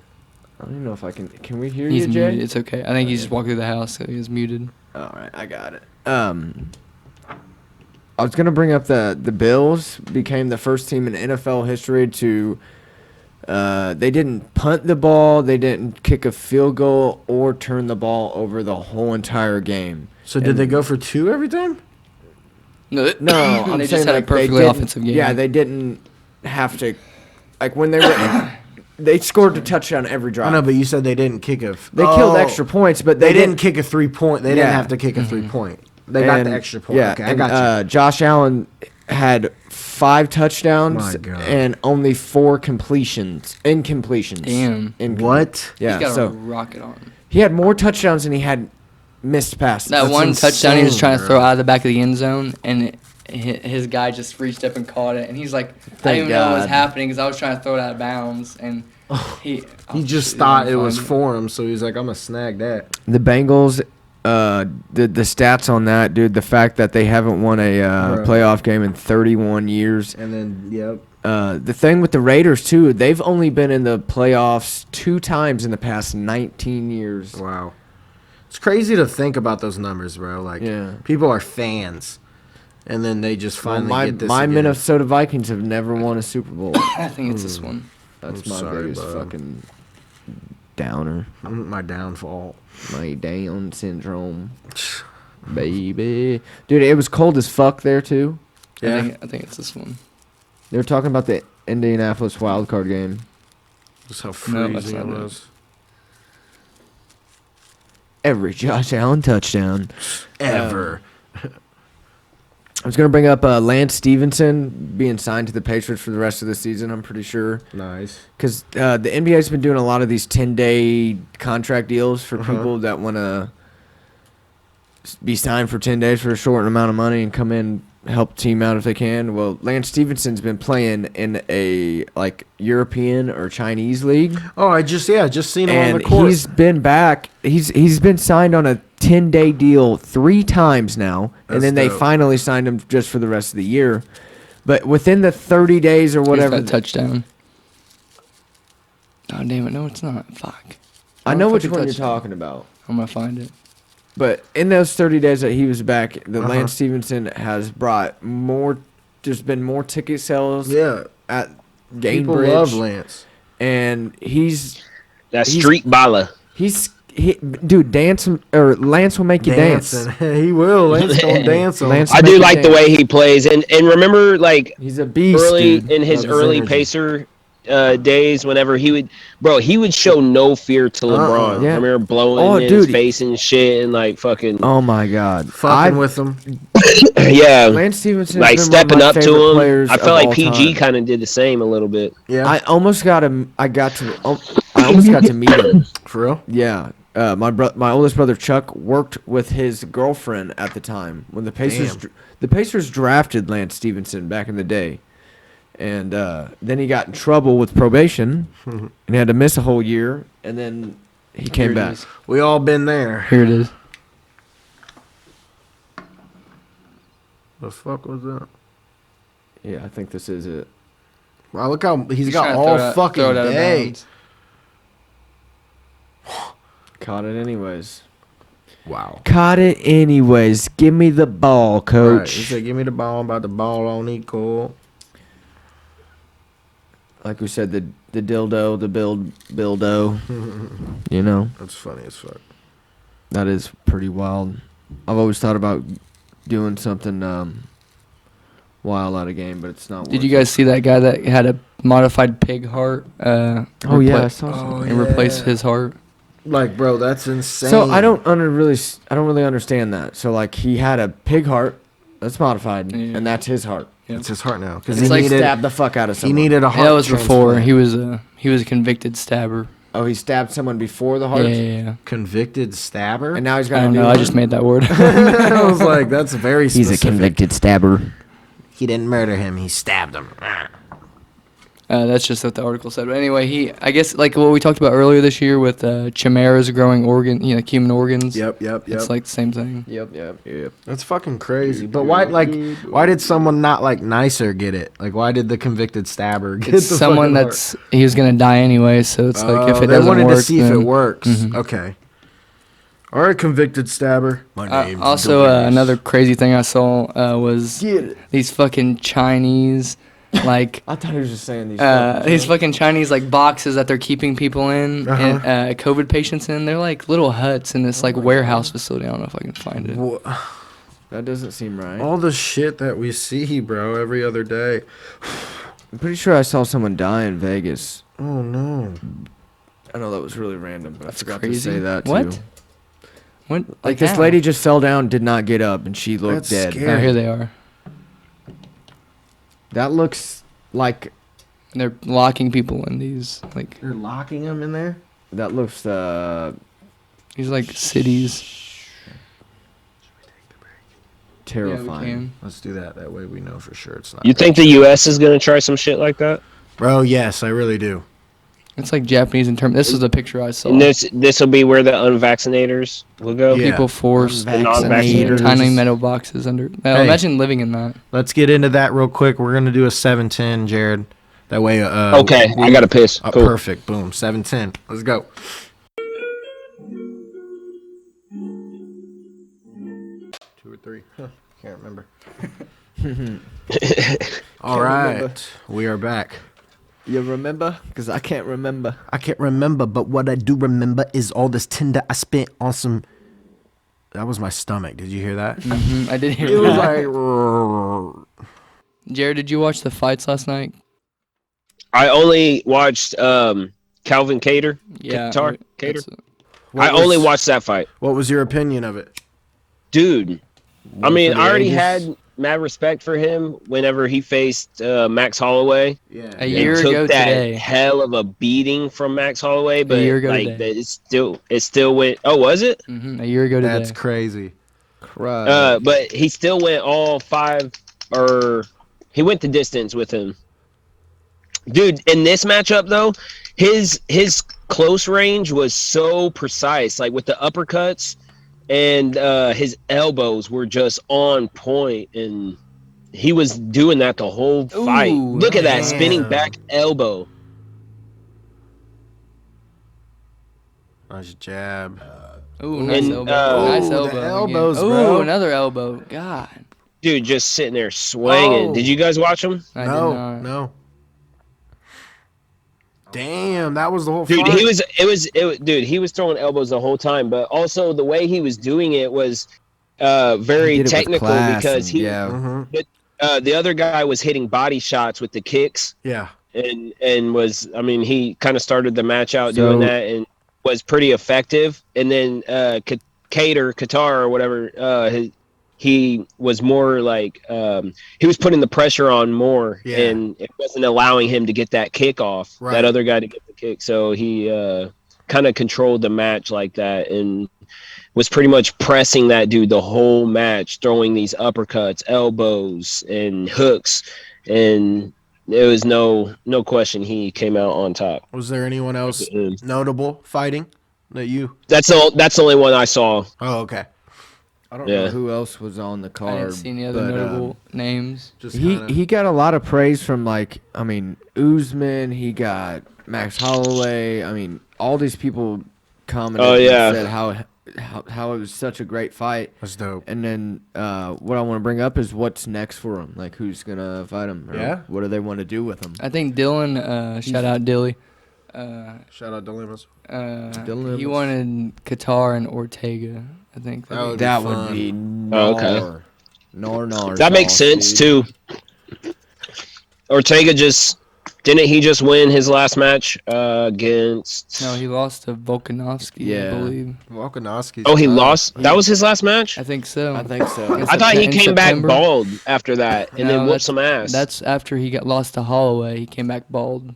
B: I don't even know if I can. Can we hear
D: He's
B: you, Jay?
D: muted. It's okay. I think he just walked through the house, so he's muted.
B: All right, I got it. I was gonna bring up the Bills became the first team in NFL history to. They didn't punt the ball, they didn't kick a field goal, or turn the ball over the whole entire game.
C: So did they go for two every time?
B: No, I'm
D: They
B: saying
D: just had a
B: like,
D: perfectly
B: they didn't-
D: offensive game.
B: Yeah, they didn't have to. Like when they were, they scored a touchdown every drive.
C: I know, but you said they didn't kick a.
B: They killed extra points, but
C: They didn't kick a 3-point. They didn't
B: Yeah.
C: have to kick a 3-point. They got the extra point.
B: Yeah,
C: Okay, I got you.
B: Josh Allen had 5 touchdowns
C: My God.
B: and only 4 incompletions.
D: Damn.
C: What?
B: Yeah,
D: He's got
B: so
D: a rocket on.
B: he had more touchdowns than he had missed passes.
D: That
C: That's
D: one touchdown he was
C: insane,
D: trying to
C: bro.
D: throw out of the back of the end zone, and his guy just reached up and caught it, and he's like, I didn't even know what was
B: God.
D: happening because I was trying to throw it out of bounds, and he
C: Just thought it was for him, so he was like, I'm going to snag that.
B: The Bengals, the stats on that, dude, the fact that they haven't won a playoff game in 31 years.
C: And then, yep.
B: The thing with the Raiders, too, they've only been in the playoffs 2 times in the past 19 years.
C: Wow. It's crazy to think about those numbers, bro. Like,
B: Yeah.
C: people are fans, and then they just
B: Well,
C: finally get this
B: my
C: again.
B: Minnesota Vikings have never won a Super Bowl.
D: I think it's this one.
B: That's
C: I'm
B: my
C: sorry,
B: biggest
C: bud.
B: fucking downer.
C: My downfall.
B: My Down syndrome. Baby. Dude, it was cold as fuck there, too.
C: Yeah.
D: I think it's this one.
B: They were talking about the Indianapolis wildcard game.
C: Just how
D: No, that's
C: freezing it
D: not it.
C: was.
B: Every Josh Allen touchdown.
C: Ever.
B: I was going to bring up Lance Stevenson being signed to the Patriots for the rest of the season, I'm pretty sure.
C: Nice.
B: Because the NBA's been doing a lot of these 10-day contract deals for people that want to be signed for 10 days for a short amount of money and come in, help the team out if they can. Well, Lance Stevenson's been playing in a like European or Chinese league.
C: Oh, I just seen him on
B: And
C: the court.
B: he's been back. He's been signed on a 10-day deal 3 times now, and
C: That's
B: then they
C: dope.
B: finally signed him just for the rest of the year. But within the 30 days or whatever,
D: Here's that touchdown. Oh damn it! No, it's not. Fuck.
B: I know which
D: Fucking
B: one you're
D: touchdown.
B: talking about.
D: I'm gonna find it.
B: But in those 30 days that he was back, the Lance Stevenson has brought more. There's been more ticket sales
C: Yeah.
B: at
C: People
B: Gainbridge,
C: love Lance.
B: and
E: That street baller.
B: dude, Lance will make you dance.
C: Dancing. He will. Lance gonna dance on.
B: Lance
E: I
B: will
E: do
B: make you
E: like the
B: dance.
E: way he plays, and remember like
B: He's a beast.
E: early
B: dude.
E: in his
B: Love
E: early
B: energy.
E: pacer days, whenever he would show no fear to LeBron.
B: Yeah.
E: I remember blowing in his face and shit, and like fucking
B: Oh my God,
C: Fucking with him.
E: yeah,
B: Lance Stevenson,
E: like
B: has been
E: stepping
B: one
E: up
B: of my
E: to
B: favorite
E: him.
B: players
E: I
B: of
E: felt like
B: all
E: PG
B: time.
E: kind of did the same a little bit.
C: Yeah.
B: I almost got him. I almost got to meet him.
C: For real?
B: Yeah. My oldest brother Chuck worked with his girlfriend at the time when the Pacers drafted Lance Stevenson back in the day, and then he got in trouble with probation and had to miss a whole year, and then he came
D: Here it
B: back.
D: is.
C: We all been there.
D: Here it is.
C: The fuck was that?
B: Yeah, I think this is it.
C: Wow, look how he's got
D: trying to
C: all
D: throw it out-
C: fucking
D: throw it out of
C: day.
D: bounds.
B: Caught it anyways.
C: Wow.
B: Caught it anyways. Give me the ball,
C: Right.
B: coach.
C: He said, "Give me the ball." I'm about the ball on Nico.
B: Like we said, the dildo, the bildo. You know,
C: That's funny as fuck.
B: that is pretty wild. I've always thought about doing something wild out of game, but it's not.
D: Did you guys see that guy that had a modified pig heart?
B: Oh yeah, I saw
C: Oh,
B: something.
D: And replaced
C: yeah.
D: his heart.
C: Like, bro, that's insane.
B: So I don't really understand that. So like he had a pig heart that's modified,
D: Yeah.
B: and that's his heart.
D: Yeah.
C: It's his heart now because
B: It's
C: he
B: like
C: needed.
B: stabbed the fuck out of
C: He
B: someone.
C: needed a heart.
D: That was before
C: transplant.
D: he was a convicted stabber.
B: Oh, he stabbed someone before the heart,
D: Yeah.
C: Convicted stabber.
B: and now he's got.
D: I don't
B: a new
D: know. I
B: one?
D: just made that word.
C: I was like, that's very
B: He's
C: specific.
B: a convicted stabber.
C: He didn't murder him. He stabbed him.
D: That's just what the article said. But anyway, I guess like what we talked about earlier this year with chimeras growing human organs.
C: Yep.
D: It's like the same thing.
B: Yep.
C: That's fucking crazy. But why did someone not like nicer get it? Like, why did the convicted stabber get
D: It's
C: the
D: someone
C: fucking
D: he was gonna die anyway. So it's like if it
C: they
D: doesn't
C: wanted
D: work,
C: to see if
D: then-
C: it works.
D: Mhm.
C: Okay. All right, convicted stabber. My
D: Also, another crazy thing I saw was these fucking Chinese, like
B: I thought he was just saying
D: these fucking Chinese like boxes that they're keeping people in, and COVID patients in. They're like little huts in this like warehouse facility. I don't know if I can find it.
B: That doesn't seem right.
C: All the shit that we see, bro, every other day.
B: I'm pretty sure I saw someone die in Vegas.
C: Oh no.
B: I know that was really random, but
D: That's
B: I forgot
D: crazy.
B: to say that
D: What?
B: too.
D: What?
B: Like this
D: how?
B: lady just fell down, did not get up, and she looked
C: That's
B: dead.
D: Oh, here they are.
B: That looks like
D: They're locking people in these like
C: You're locking them in there?
B: that looks
D: these like cities.
B: terrifying.
D: Yeah, we can.
C: Let's do that. That way we know for sure it's not.
E: You think the U.S. is gonna try some shit like that?
C: Bro, yes, I really do.
D: It's like Japanese in terms. This is the picture I saw.
E: And this will be where the unvaccinators will go.
C: Yeah.
D: People forced
E: The non-vaccinators.
D: tiny metal boxes under.
C: Hey.
D: Imagine living in that.
C: Let's get into that real quick. We're gonna do a 7-10, Jared. That way.
E: Okay, I gotta piss. Cool.
C: Perfect. Boom. 7-10. Let's go. Two or three. Huh. Can't remember. All right,
B: remember.
C: we are back.
B: You remember? Because I can't remember.
C: I can't remember, but what I do remember is all this Tinder I spent on some. That was my stomach. Did you hear that?
D: I did hear
C: It was
D: that.
C: like.
D: Jared, did you watch the fights last night?
E: I only watched Calvin Kattar.
D: Yeah.
E: Kattar?
D: that's-
E: I only watched that fight.
C: What was your opinion of it?
E: Dude, I mean,
B: for the
E: I already
B: ages.
E: had mad respect for him whenever he faced Max Holloway.
C: Yeah.
D: A year
E: took
D: ago
E: that
D: today.
E: hell of a beating from Max Holloway, but
D: year ago
E: like
D: today.
E: it still went. Oh, was it?
D: A year ago today.
C: That's crazy.
E: But he still went all five, or he went the distance with him. Dude, in this matchup though, his close range was so precise, like with the uppercuts, and his elbows were just on point, and he was doing that the whole fight.
D: Ooh,
E: Look at that
C: damn.
E: spinning back elbow.
C: Nice jab.
D: Ooh, nice
E: And,
D: elbow.
E: uh,
D: Nice
C: Ooh, the
D: elbow.
C: elbows,
D: Ooh,
C: bro.
D: another elbow. God.
E: Dude, just sitting there swinging.
C: Oh.
E: Did you guys watch him?
D: I did
C: No,
D: not.
C: no. Damn, that was the whole
E: Dude,
C: fight.
E: dude, he was throwing elbows the whole time, but also the way he was doing it was
B: He
E: very
B: did it with
E: technical
B: class
E: because
B: and-
E: he
B: yeah.
C: Mhm.
E: the other guy was hitting body shots with the kicks
C: Yeah.
E: and was, I mean, he kind of started the match out
B: So-
E: doing that and was pretty effective. And then Kattar or whatever, he was more like he was putting the pressure on more,
C: Yeah.
E: and it wasn't allowing him to get that kick off.
C: Right.
E: That other guy to get the kick, so he kind of controlled the match like that and was pretty much pressing that dude the whole match, throwing these uppercuts, elbows, and hooks, and it was no question he came out on top.
C: Was there anyone else
E: Mm.
C: notable fighting that you?
E: That's the only one I saw.
C: Oh, okay.
B: I don't
E: Yeah.
B: know who else was on the
D: I
B: card.
D: didn't see any other
B: but,
D: notable names.
C: Just
B: He
C: kinda-
B: he got a lot of praise from Usman. He got Max Holloway. I mean, all these people commented
E: Oh, yeah.
B: and said how it was such a great fight.
C: That's dope.
B: And then what I want to bring up is what's next for him. Like, who's gonna fight him? Or
C: Yeah.
B: What do they want to do with him?
D: I think Dylan, shout out Dilly.
C: Shout out Dilemmas.
B: Dylan
D: He
B: was-
D: wanted Kattar and Ortega. I think.
C: That would
B: That
C: be
B: would
C: fun.
B: be
E: Oh, okay.
B: Nar.
E: That makes sense too. Ortega didn't he just win his last match against?
D: No, he lost to Volkanovski,
B: Yeah.
D: I believe.
C: Volkanovski.
E: Oh, he lost. That was his last match.
D: I think so.
B: I think so.
D: Guess
E: I thought he
D: in
E: came back
D: September.
E: bald after that and
D: No,
E: then whooped some ass.
D: That's after he got lost to Holloway. He came back bald.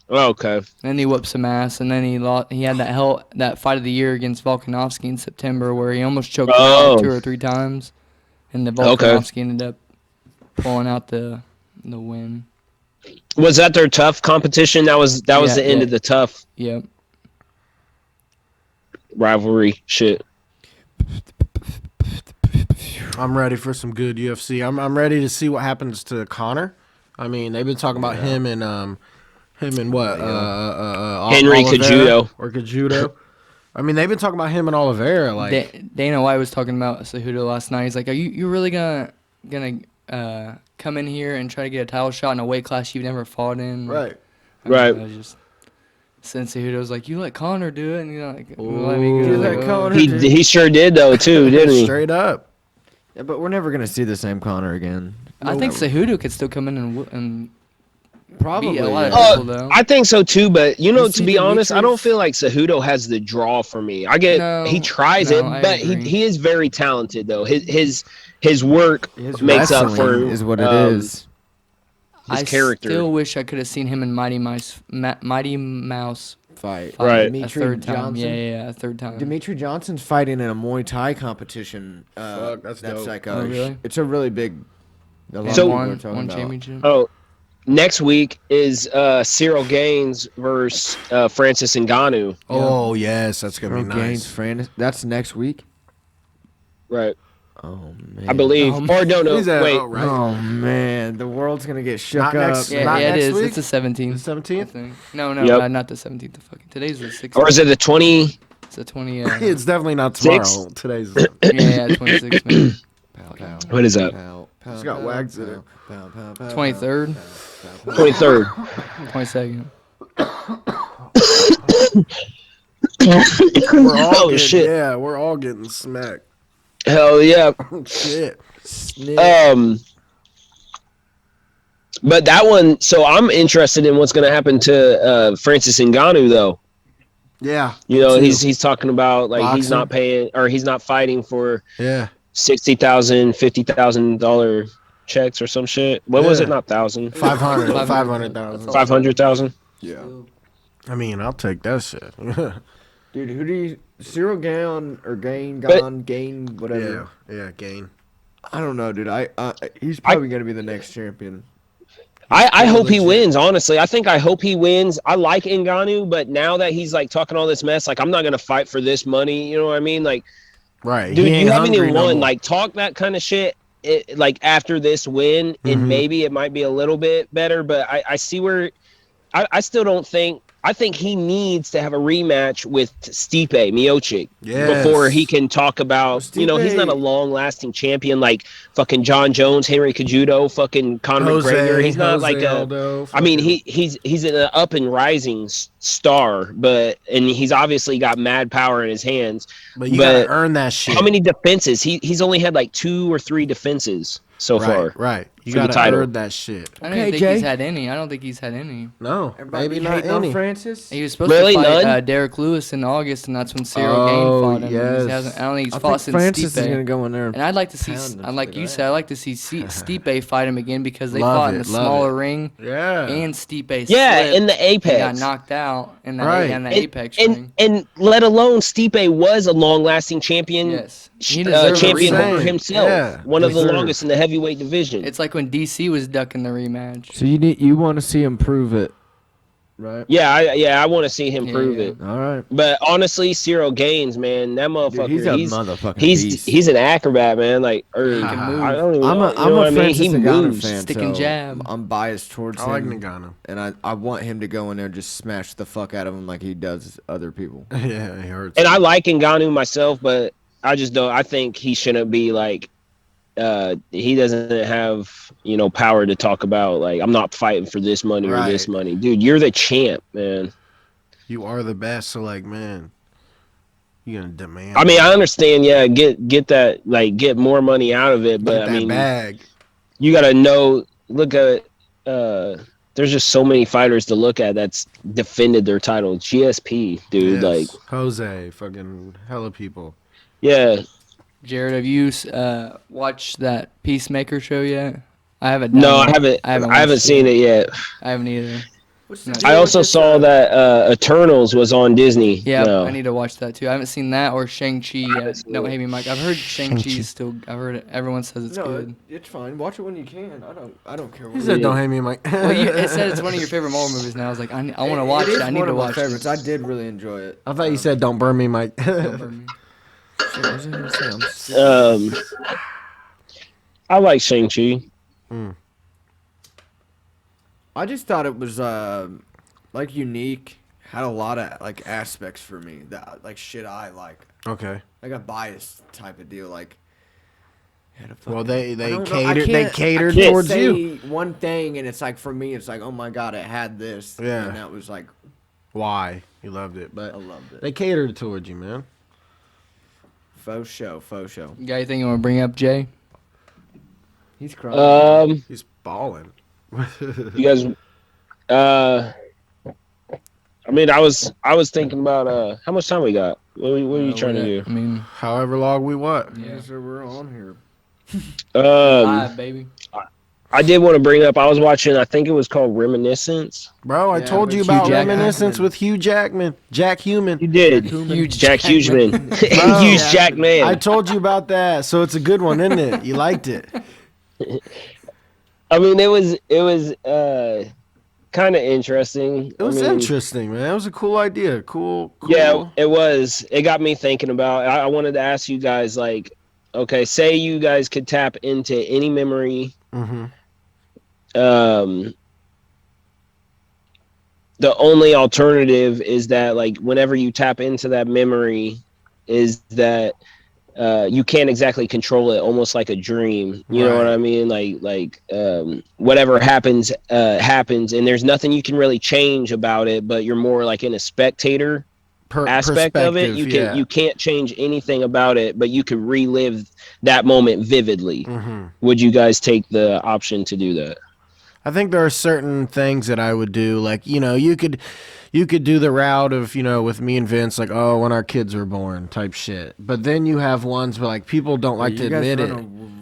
E: Oh, okay.
D: Then he whooped some ass, and then he lost. He had that fight of the year against Volkanovski in September, where he almost choked him out
E: Oh.
D: like 2 or 3 times, and the
E: Okay.
D: Volkanovski ended up pulling out the win.
E: Was that their tough competition? That was
D: Yeah,
E: the end
D: yeah.
E: of the tough
D: Yep.
E: rivalry shit.
C: I'm ready for some good UFC. I'm ready to see what happens to Connor. I mean, they've been talking about him and what?
E: Henry
C: Oliveira
E: Cejudo.
C: or Cejudo. I mean, they've been talking about him and Oliveira. Like,
D: Dana White was talking about Cejudo last night. He's like, "Are you really gonna come in here and try to get a title shot in a weight class you've never fought in?"
C: right?
E: Right.
D: I was just since Cejudo's like, "You let Connor do it," and you're like, "Let me go."
B: You
D: Like,
B: let
D: oh.
B: Connor
E: He sure did though too, didn't he?
C: Straight up.
B: Yeah, but we're never gonna see the same Connor again.
D: I think Cejudo could still come in and
B: Probably.
D: beat a lot of
B: yeah.
D: people though.
E: I think so too, but to
B: see
E: be honest, I don't
B: Demetrius?
E: feel like Cejudo has the draw for me. He tries it,
D: I
E: but
D: agree.
E: he is very talented though. His work
B: His
E: makes up for
B: wrestling is what it is.
E: his
D: I
E: character.
D: still wish I could have seen him in Mighty Mouse
B: Fight.
E: Right.
D: a
B: Dimitri
D: third time.
B: Johnson?
D: Yeah, a third time.
B: Dimitri Johnson's fighting in a Muay Thai competition.
C: Fuck, that's dope.
B: like
D: Oh, really?
B: It's a really big. A lot
E: So-
B: of people are
D: one
B: talking about.
D: championship.
E: Oh, next week is Cyril Gaines versus Francis Ngannou.
C: Oh yes, that's gonna be
B: Cyril Gaines,
C: nice.
B: That's next week.
E: Right.
B: Oh man.
E: I believe. Or no,
C: Who's that?
E: wait.
C: Oh, right.
B: Oh man, the world's gonna get shook
C: Not
B: up.
C: next-
D: Yeah,
C: Not
D: it
C: next
D: is.
C: week?
D: It's the 17th.
C: The 17th?
D: I think. No,
E: Yep.
D: not the 17th. The fucking today's the 16th.
E: Or is it the 20?
D: It's the 20.
C: It's definitely not tomorrow.
E: Six?
C: Today's.
D: yeah, 26. Man.
E: What is that?
C: It's got wags in it.
D: 23rd,
E: 23rd.
D: 22nd.
C: We're all
E: Oh
C: getting,
E: shit.
C: Yeah, we're all getting smacked.
E: Hell yeah.
C: Shit.
E: But that one, so I'm interested in what's going to happen to Francis Ngannou, though.
C: Yeah.
E: You know,
C: too.
E: he's talking about like he's
C: Boxing.
E: not paying or he's not fighting for
C: Yeah.
E: $60,000, $50,000 checks or some shit. What was
C: Yeah.
E: it? Not thousand.
C: 500.
D: 500,000.
C: 500,000.
E: 500,000.
B: Yeah.
C: I mean, I'll take that shit.
B: Dude, who do you Cyril Gain or Gain, whatever.
C: Yeah, gain.
B: I don't know, dude. He's probably gonna be the next champion.
E: I hope he
C: legit.
E: wins, honestly. I hope he wins. I like Ngannou, but now that he's like talking all this mess, like I'm not gonna fight for this money. You know what I mean? Like,
C: Right.
E: dude,
C: he ain't
E: you haven't
C: hungry
E: even
C: no
E: won.
C: more.
E: Like, talk that kind of shit. Like after this win, and maybe it might be a little bit better. But I see where I still don't think. I think he needs to have a rematch with Stipe Miocic
C: Yes.
E: before he can talk about. You know, he's not a
B: Stipe-
E: long-lasting champion like fucking John Jones, Henry Cejudo, fucking Conor McGregor. He's not like a.
C: Aldo,
E: I mean,
C: fucking-
E: he's an up and rising star, and he's obviously got mad power in his hands.
C: But you
E: but
C: gotta earn that shit.
E: How many defenses? He's only had like 2 or 3 defenses so far.
C: Right. You
E: for the
C: gotta
E: title.
C: earn that shit.
D: I don't
B: Okay,
D: think
B: Jay.
D: he's had any. I don't think he's had any.
C: No,
B: Everybody
C: maybe not
B: hating on
C: any.
B: Francis.
D: He was supposed
E: Really?
D: to fight
E: None?
D: Derek Lewis in August, and that's when Cyril
C: Oh,
D: Gain fought him.
C: yes.
D: He hasn't, I don't think he's
B: I
D: fought
B: think
D: since
B: Francis is
D: Stipe.
B: gonna go in there.
D: And I'd like to see,
B: pound him
D: like
B: for
D: you
B: that.
D: said, I'd like to see Stipe fight him again because they
C: Love
D: fought in
C: it,
D: the
C: love
D: smaller
C: it.
D: ring,
C: Yeah.
D: and Stipe
E: Yeah,
D: slipped
E: in the
D: and
E: Apex.
D: got knocked out in the,
C: Right.
D: in the
E: And-
D: Apex ring.
E: and let alone Stipe was a long-lasting champion.
D: Yes, he deserved a
E: Champion
D: rematch.
E: holder
C: Same.
E: himself.
C: Yeah,
E: One of the
C: deserved.
E: longest in the heavyweight division.
D: It's like when DC was ducking the rematch.
B: So you want to see him prove it, right?
E: I want to see him
D: Yeah,
E: prove
D: yeah.
E: it.
B: All right.
E: But honestly, Cyril Gaines, man, that motherfucker,
B: Dude, he's a motherfucking
E: he's
B: beast.
E: he's an acrobat, man. Like,
D: He can move.
E: I don't even
B: I'm
E: know.
B: a
E: you know what I mean?
B: Francis
E: He
B: Ngannou
E: moves.
B: fan,
D: Stick and
B: so
D: jab.
B: I'm biased towards
C: I like
B: him,
C: Nagano.
B: and I want him to go in there and just smash the fuck out of him like he does other people.
C: Yeah, he hurts.
E: And I like Ngannou myself, but I just don't. I think he shouldn't be like. He doesn't have power to talk about like I'm not fighting for this money or this
C: Right.
E: money, dude. You're the champ, man.
C: You are the best, so like, man, you gonna demand.
E: I mean, I understand. Yeah, get that like get more money out of it, but
C: Get
E: I
C: that
E: mean,
C: bag.
E: you gotta know. Look at there's just so many fighters to look at that's defended their title. GSP, dude.
C: Yes.
E: Like,
C: Jose, fucking hella people.
E: yeah.
D: Jared, have you watched that Peacemaker show yet? I haven't.
E: No,
D: done
E: I
D: it.
E: haven't.
D: I haven't
E: I haven't
D: watched
E: seen it yet.
D: I haven't either.
E: I also saw that Eternals was on Disney.
D: Yeah,
E: No.
D: I need to watch that too. I haven't seen that or Shang-Chi yet.
E: seen
D: Don't
E: it.
D: hate me, Mike. I've heard Shang-Chi's still. I've heard it. Everyone says it's good.
B: it's fine. Watch it when you can. I don't care.
C: He said, "Don't hate me, Mike."
D: Well, it said it's one of your favorite Marvel movies now. I was like, I want to watch it. I need to watch
B: my favorites.
D: it.
B: I did really enjoy it.
C: I thought you said, "Don't burn me, Mike."
D: Don't burn me.
B: Shit, what was I gonna say? I'm sick.
E: I like Shang-Chi.
B: I just thought it was like unique. Had a lot of like aspects for me that like shit I like.
C: Okay.
B: Like a biased type of deal. Like had a
C: Well,
B: fucking-
C: they
B: I don't know, I
C: catered. They
B: can't-
C: catered
B: I can't
C: towards
B: say
C: you.
B: one thing, and it's like for me, it's like oh my god, it had this.
C: Yeah.
B: And that was like
C: Why you loved it,
B: I
C: but
B: loved it.
C: they catered towards you, man.
B: Faux show.
D: You got anything you want to bring up, Jay?
B: He's crying.
C: He's balling.
E: You guys, I mean, I was thinking about how much time we got. What are you trying to do?
D: I mean,
C: However long we want.
B: Yeah, so we're on here.
D: live, baby.
E: I did want to bring up. I was watching. I think it was called Reminiscence.
C: Bro, I
B: Yeah,
C: told
B: with
C: you
B: Hugh
C: about
B: Jackman.
C: Reminiscence with Hugh Jackman. Jack Human.
E: You did.
D: Huge
E: Jack Hugeman.
C: Bro,
E: Huge Jack Man.
C: I told you about that, so it's a good one, isn't it? You liked it.
E: I mean, it was kind of interesting.
C: It was
E: I mean,
C: interesting, man. It was a cool idea. Cool.
E: Yeah, it was. It got me thinking about. I wanted to ask you guys, like, okay, say you guys could tap into any memory.
C: Mm-hmm.
E: The only alternative is that, like, whenever you tap into that memory, is that you can't exactly control it, almost like a dream. You know what I mean? Like whatever happens, happens, and there's nothing you can really change about it. But you're more like in a spectator aspect of it. You can't change anything about it, but you can relive that moment vividly.
C: Mm-hmm.
E: Would you guys take the option to do that?
C: I think there are certain things that I would do. Like, you could do the route of, with me and Vince, like, oh, when our kids were born type shit. But then you have ones where, like, people don't like to admit it.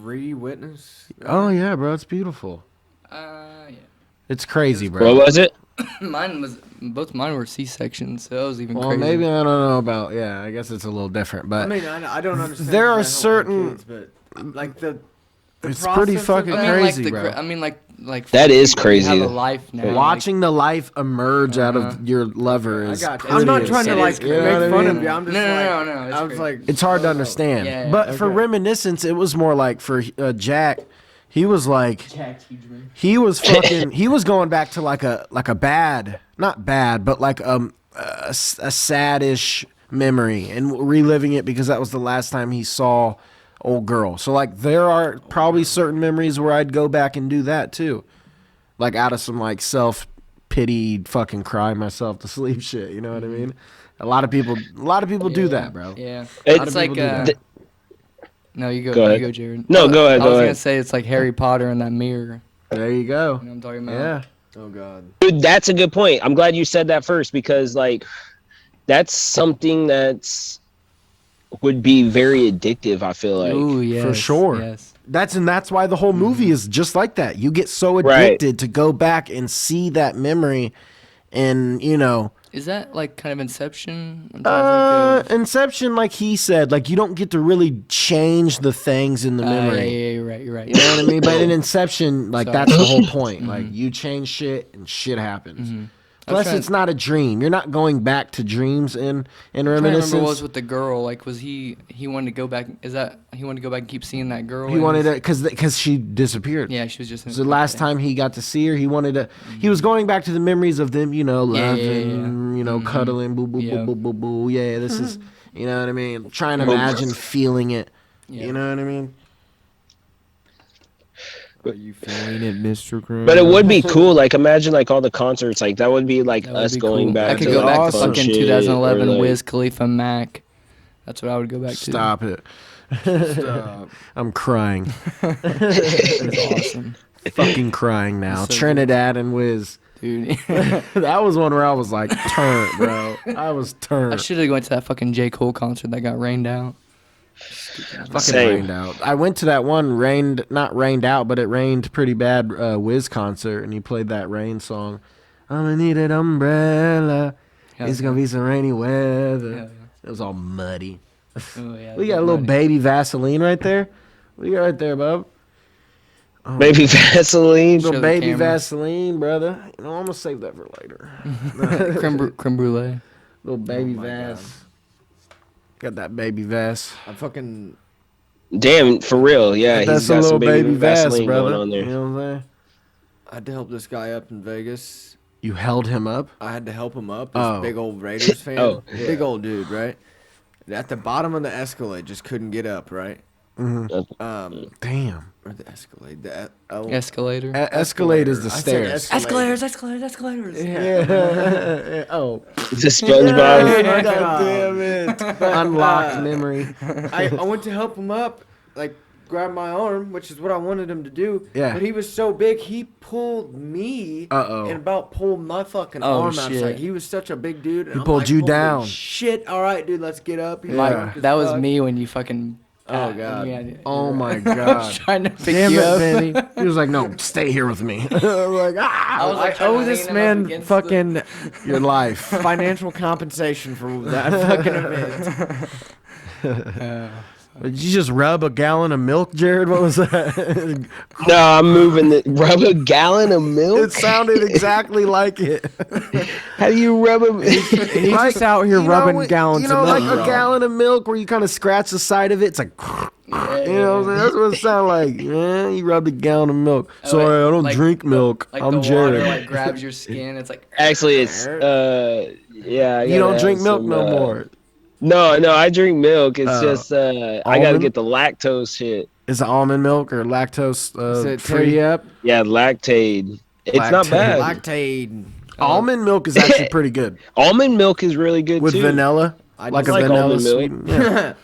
B: Re-witness?
C: Oh, yeah, bro. It's beautiful.
D: Yeah.
C: It's crazy, bro.
E: What was it?
D: Both mine were C-sections, so that was even
C: Well,
D: crazy.
C: maybe I don't know about, I guess it's a little different. But
B: I mean, I don't understand.
C: there are
B: because I help my
C: certain-
B: kids, but, like, the
C: it's
B: process
C: pretty
B: of
C: fucking
B: that-
C: crazy, bro.
D: Like
E: That is
D: you
E: crazy.
D: have a life now.
C: Watching the life emerge out of your lover
B: I
C: is
B: got you.
C: pretty
B: I'm not trying to, like,
C: insane. You know
B: make
C: what I
B: fun
C: mean?
B: of you. I'm just
D: No,
B: like,
D: it's
B: I was
D: crazy.
B: like,
C: It's hard to
B: oh,
C: understand.
D: Yeah,
C: But for
B: okay.
C: Reminiscence, it was more like for Jack, he was like,
D: Jack Hugeman.
C: he was fucking, he was going back to like a bad, not bad, but like a sad-ish memory and reliving it because that was the last time he saw old girl. So like there are probably certain memories where I'd go back and do that too. Like out of some like self-pity fucking cry myself to sleep shit, you know what I mean? A lot of people do that, bro.
D: Yeah.
C: A lot of
D: It's like
C: people do that.
D: no, you
E: Go
D: go,
E: ahead.
D: you go, Jared.
E: No, go ahead,
D: I
E: go
D: was
E: ahead.
D: gonna say it's like Harry Potter and that mirror.
C: There you go.
D: You know what I'm talking about?
C: Yeah.
B: Oh god.
E: Dude, that's a good point. I'm glad you said that first because, like, that's something would be very addictive. I feel like.
D: Ooh, yes,
C: sure.
D: Yes.
C: That's why the whole movie is just like that. You get so addicted to go back and see that memory, and
D: Is that like kind of Inception? I'm trying to think of-
C: Inception, like he said, like you don't get to really change the things in the memory.
D: yeah, you're right. You're right.
C: You know what I mean? But in Inception, like
D: Sorry.
C: that's the whole point. Like you change shit and shit happens. Plus,
D: trying-
C: it's not a dream. You're not going back to dreams in
D: I'm trying to
C: Reminiscence.
D: remember what was with the girl. Like, was he wanted to go back? Is that he wanted to go back and keep seeing that girl?
C: He
D: in
C: wanted
D: his-
C: to because she disappeared.
D: Yeah, she was just.
C: It was the last time he got to see her. He wanted to. He was going back to the memories of them, loving,
D: yeah.
C: cuddling, boo, boo,
D: Yeah.
C: boo, boo, boo, boo. Yeah, this is, you know what I mean? Trying to
E: Well,
C: imagine feeling it.
D: Yeah.
C: You know what I mean?
B: Are you feeling it, Mr. Green?
E: But it would be cool. Like, imagine like all the concerts. Like that would be like
D: That would
E: us
D: be
E: going
D: cool.
E: back.
D: I could
E: to,
D: go
E: like,
D: back to
E: fun
D: fucking
E: shit,
D: 2011
E: or, like-
D: Wiz Khalifa Mac. That's what I would go back to.
C: Stop it.
B: Stop.
C: I'm crying.
D: It's awesome,
C: Fucking crying now.
D: So
C: Trinidad and Wiz.
D: dude.
C: That was one where I was like, turnt, bro. I was
D: I
C: turnt.
D: should have went to that fucking J. Cole concert that got rained out.
C: Fucking
E: Same.
C: rained out. I went to that one not rained out, but it rained pretty bad Wiz concert, and he played that rain song. I'm gonna need an umbrella.
D: Hell
C: It's
D: yeah.
C: gonna be some rainy weather.
D: Hell
C: It was all muddy.
D: Oh, yeah,
C: We got a little
D: buddy.
C: baby Vaseline right there. What you got right there, bub?
E: Maybe Vaseline.
C: Little
D: the
C: baby
D: camera.
C: Vaseline, brother. I'm gonna save that for later.
D: creme brulee.
C: Little baby
B: my
C: Vas. Got that baby Vas.
B: I fucking.
E: Damn, for real. Yeah,
C: That's
E: he's
C: a
E: got
C: little
E: some
C: baby Vas,
E: Vaseline
C: brother.
E: going on there.
C: You know what I'm saying?
B: I had to help this guy up in Vegas.
C: You held him up.
B: I had to help him up. This
C: Oh.
B: big old Raiders fan.
E: Oh.
B: Big old dude, right? At the bottom of the Escalade, just couldn't get up, right?
C: Damn.
B: Or the Escalade. The
D: Escalator.
C: Escalade is the
B: I said
C: stairs.
B: Escalade.
D: Escalators.
C: Yeah. Oh.
E: It's a SpongeBob.
C: God damn it. Unlocked memory.
B: I went to help him up. Like, grab my arm, which is what I wanted him to do.
C: Yeah.
B: But he was so big, he pulled me and about pulled my fucking arm
D: shit.
B: outside. He was such a big dude. And
C: He
B: I'm
C: pulled
B: like,
C: you
B: "Holy
C: down."
B: Shit! All right, dude, let's get up. He's
C: Yeah.
B: drunk as
D: That was
B: fuck.
D: me when you fucking.
B: Oh, God.
D: Yeah,
C: Oh my
D: I was
C: god.
D: trying to pick
B: Damn
D: you
B: it,
D: up.
B: Benny.
C: He was like, "No, stay here with me." I'm like,
D: I was like,
B: I
D: trying
B: owe
D: to
B: this
D: lean him up
B: man
D: against
B: fucking
C: your life.
B: financial compensation for that fucking event.
C: Did you just rub a gallon of milk, Jared? What was that?
E: No, I'm moving the rub a gallon of milk.
C: It sounded exactly like it.
E: How do you rub a?
B: He's just out here rubbing gallons
C: You know,
B: of
C: like
B: milk.
C: a gallon of milk where you kind of scratch the side of it. It's like, you know what I'm saying? That's what it sounds like. Yeah, you rubbed a gallon of milk. Sorry, I don't drink milk.
D: Like
C: I'm
D: the
C: Jared.
D: water like grabs your skin. It's like.
E: Actually, it's yeah. I
C: You don't
E: gotta
C: drink
E: have
C: milk
E: some,
C: no more.
E: No, I drink milk. It's just I gotta
C: almond?
E: get the lactose shit.
C: Is it almond milk or lactose
B: Does it tear
C: free?
B: you up?
E: Yeah, Lactaid. It's not
C: Lactaid.
E: bad.
B: Lactaid.
C: Almond milk is actually pretty good
E: Almond milk is really good
C: with
E: too.
C: vanilla.
B: I
C: Like a
B: just
E: like
C: vanilla
E: almond milk.
C: sweeten. Yeah.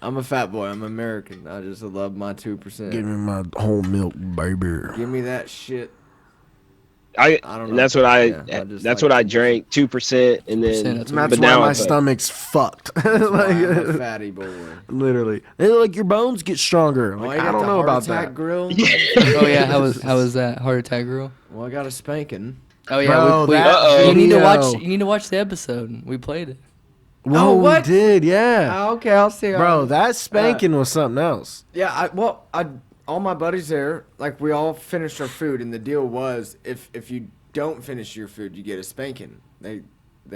B: I'm a fat boy. I'm American. I just love my 2%.
C: Give me my whole milk, baby.
B: Give me that shit.
E: I
B: I don't know.
E: and that's what I
B: Yeah, I just
E: that's
B: like
E: what I drank 2%, and then
D: 2%, that's
C: And that's
E: but
C: why
E: now
C: my
E: it's like,
C: stomach's fucked.
B: I'm a
C: like,
B: fatty boy.
C: literally. They're like, your bones get stronger.
B: Well,
C: Like,
B: I
C: I
B: got
C: don't
B: the
C: know
B: heart
C: about
B: attack
C: that.
B: grill.
D: Oh yeah, how was that heart attack girl?
B: Well, I got a spanking.
D: Oh yeah,
C: Bro,
D: we,
C: that
E: Uh-oh.
D: you need to
C: video-
D: watch. You need to watch the episode. We played it.
C: Whoa,
B: Oh, what?
C: we did, yeah.
B: Okay, I'll see.
C: Bro, that spanking was something else.
B: Yeah, all my buddies there, like we all finished our food, and the deal was if you don't finish your food, you get a spanking. They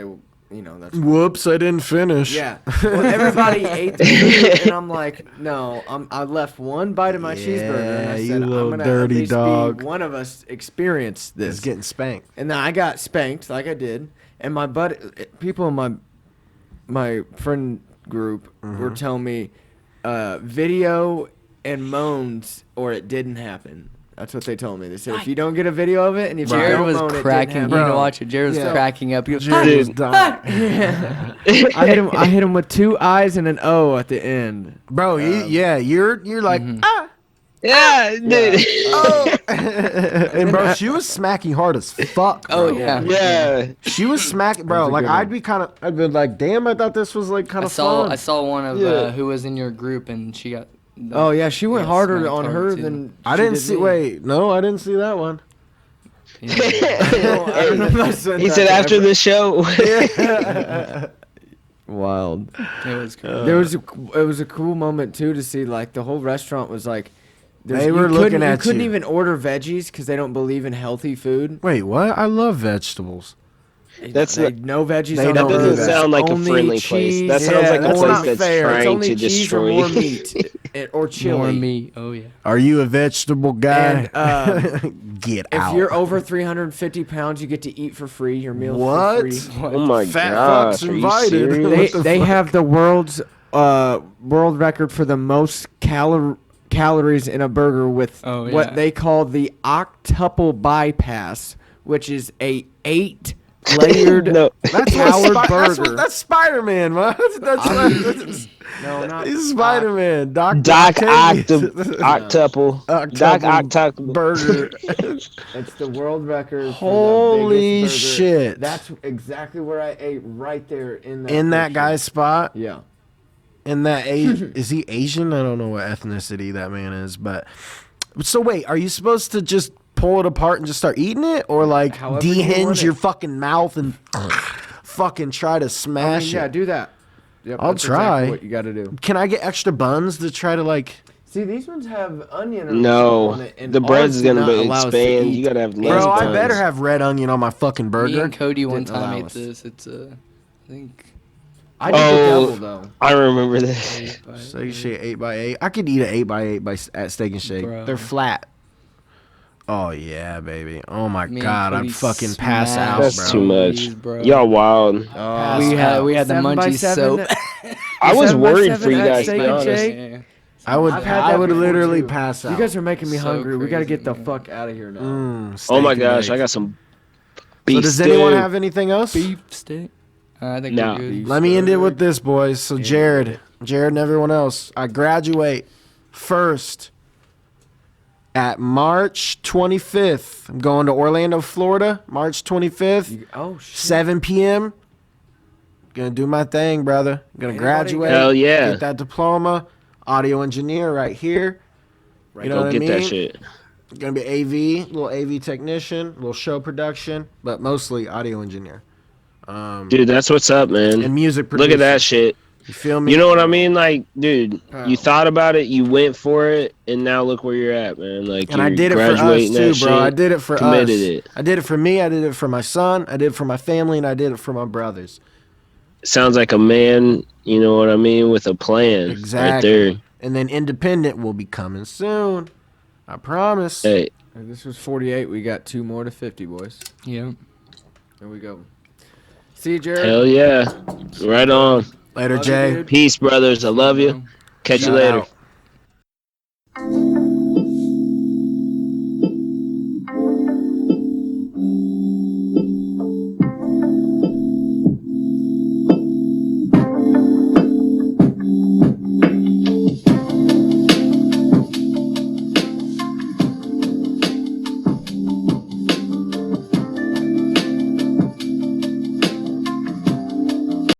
B: will, that's.
C: Whoops, I didn't finish.
B: Yeah. Well, everybody ate the food, and I'm like, no, I left one bite of my cheeseburger, and I
C: Yeah,
B: said,
C: you little
B: I'm gonna
C: dirty
B: at least
C: dog.
B: be one of us experience this.
C: It's getting spanked.
B: And then I got spanked like I did, and my buddy, people in my friend group were telling me, video and moans, or it didn't happen. That's what they told me. They said if you don't get a video of it, and if you
D: Jared
B: don't
D: was
B: moan, it didn't
D: cracking. You
B: happen.
D: need to
C: Bro.
D: watch it. Jared was
B: Yeah.
D: cracking up. He goes,
C: Jared was
E: Dude.
C: dying.
B: I hit him with 2 I's and an O at the end.
C: Bro, you're like,
E: yeah, dude.
C: oh. And bro, she was smacking hard as fuck.
D: Oh
C: bro.
D: yeah.
E: yeah.
C: She was smacking, bro.
B: That was a
C: Like
B: good
C: I'd be like, damn, I thought this was like kind
D: I
C: of
D: saw
C: fun.
D: one of
E: Yeah.
D: who was in your group, and she got.
B: Oh yeah, she went
D: Yeah,
B: harder
D: smacked
B: on
D: hard,
B: her
D: too.
B: than
C: I
B: she
C: didn't
B: did
C: see.
B: me.
C: Wait, no, I didn't see that one.
D: Yeah.
B: I don't know if I said
E: He
B: that
E: said
B: to
E: after
B: every-
E: the show.
B: Wild.
D: It was cool.
B: It was a cool moment too to see like the whole restaurant was like.
C: They were looking at
B: You couldn't
C: you.
B: even order veggies because they don't believe in healthy food.
C: Wait, what? I love vegetables.
E: That's
B: They-
E: not-
B: no veggies.
C: They
B: on
C: don't
B: the
C: do
B: burger.
C: that.
E: sound like a
B: Only
E: friendly place.
B: cheese.
E: That sounds like a
C: that's
E: place
C: not
E: that's
C: fair.
B: It's
E: trying
B: only
E: to
B: cheese or
E: destroy
B: more
E: you.
B: meat or chili.
D: More meat. Oh yeah.
C: Are you a vegetable guy?
B: And,
C: Get
B: If
C: out.
B: you're over 350 pounds, you get to eat for free. Your meal
C: What?
B: for free.
E: Oh my
C: Fat
E: gosh,
C: fucks
E: are you
C: invited.
E: serious?
C: What the
B: They
C: fuck?
B: have the world record for the most calories in a burger with
D: Oh, yeah.
B: what they call the octuple bypass, which is a 8-layered
E: No.
C: That's
B: calorie
C: That's,
B: burger.
C: that's Spider-Man, man. That's
B: No, not
C: he's Spider-Man.
E: Doc
C: Octavius.
E: Octuple. Doc Octuple.
C: burger.
B: It's the world record.
C: Holy
B: for the biggest burger.
C: shit.
B: That's exactly where I ate, right there in that.
C: In that
B: picture.
C: guy's spot.
B: Yeah.
C: In that is he Asian? I don't know what ethnicity that man is, but so wait, are you supposed to just pull it apart and just start eating it, or like
B: However you want
C: dehinge
B: it.
C: your fucking mouth and fucking try to
B: I
C: smash
B: mean, yeah,
C: it?
B: do that. Yep,
C: I'll
B: that's
C: try.
B: Exactly what you got to do.
C: Can I get extra buns to try to like?
B: See, these ones have onion or
E: No,
B: on it, and
E: the bread's
B: ours do
E: gonna
B: not
E: be
B: allow us to
E: expand.
B: eat.
E: You gotta have less
C: Bro, I
E: buns.
C: better have red onion on my fucking
D: Me
C: burger.
D: and Cody one
B: Didn't
D: time
B: allow
D: ate
B: us.
D: this. It's I think.
B: I did the
E: Oh.
B: double though.
E: I remember this.
C: Steak and Shake 8x8. I could eat an 8x8 at Steak and Shake.
D: Bro.
C: They're flat. Oh yeah, baby. Oh my
D: Me and
C: god, I'd
D: Cody
C: fucking pass
D: smashed
C: out,
E: That's
C: bro.
E: too much.
D: These, bro.
E: Y'all wild.
C: Oh,
D: we had the
B: 7 by
D: munchie
B: 7
D: soap.
E: I was
B: 7 by
E: worried
B: 7
E: for you
B: at
E: guys, to
B: Steak
E: be
B: and
E: honest.
B: Shake?
D: Yeah.
C: I would
B: I've had that before,
C: literally
B: too.
C: pass out.
B: You guys are making me
D: So
B: hungry. We got to
D: crazy,
B: get the
D: man.
B: fuck out of here now.
C: Steak
E: Oh my
C: and
E: gosh,
C: egg.
E: I got some
C: So
E: beef
C: does
E: stew.
C: anyone have anything else?
D: Beef steak. I think
E: No.
D: we're good.
C: Let me end it with this, boys. So Jared and everyone else, I graduate 1st at March 25th. I'm going to Orlando, Florida, March 25th,
B: Oh shit.
C: 7 p.m. Gonna do my thing, brother. Gonna
B: Anybody
C: graduate.
E: Hell yeah.
C: Get that diploma. Audio engineer right here. You know
E: Go
C: what
E: get
C: I mean?
E: that shit.
C: Gonna be AV, little AV technician, little show production, but mostly audio engineer.
E: Dude, that's what's up, man.
C: And music
E: Look
C: producer.
E: at that shit.
C: You feel me?
E: You know what I mean? Like, dude,
B: Oh.
E: you thought about it, you went for it, and now look where you're at, man. Like,
C: And
E: you're
C: I did it for us
E: graduating
C: too,
E: that
C: bro. I
E: shit,
C: did it for
E: committed
C: us.
E: it.
C: I did it for me. I did it for my son. I did it for my family, and I did it for my brothers.
E: Sounds like a man, you know what I mean, with a plan
C: Exactly.
E: right there.
C: And then independent will be coming soon. I promise.
E: Hey,
B: This was 48. We got 2 more to 50, boys.
D: Yeah.
B: There we go. See you, Jared.
E: hell yeah. Right on.
C: Later,
B: Love you,
C: Jay.
B: dude.
E: Peace, brothers. I love you. Catch you
C: Shout
E: later.
C: out.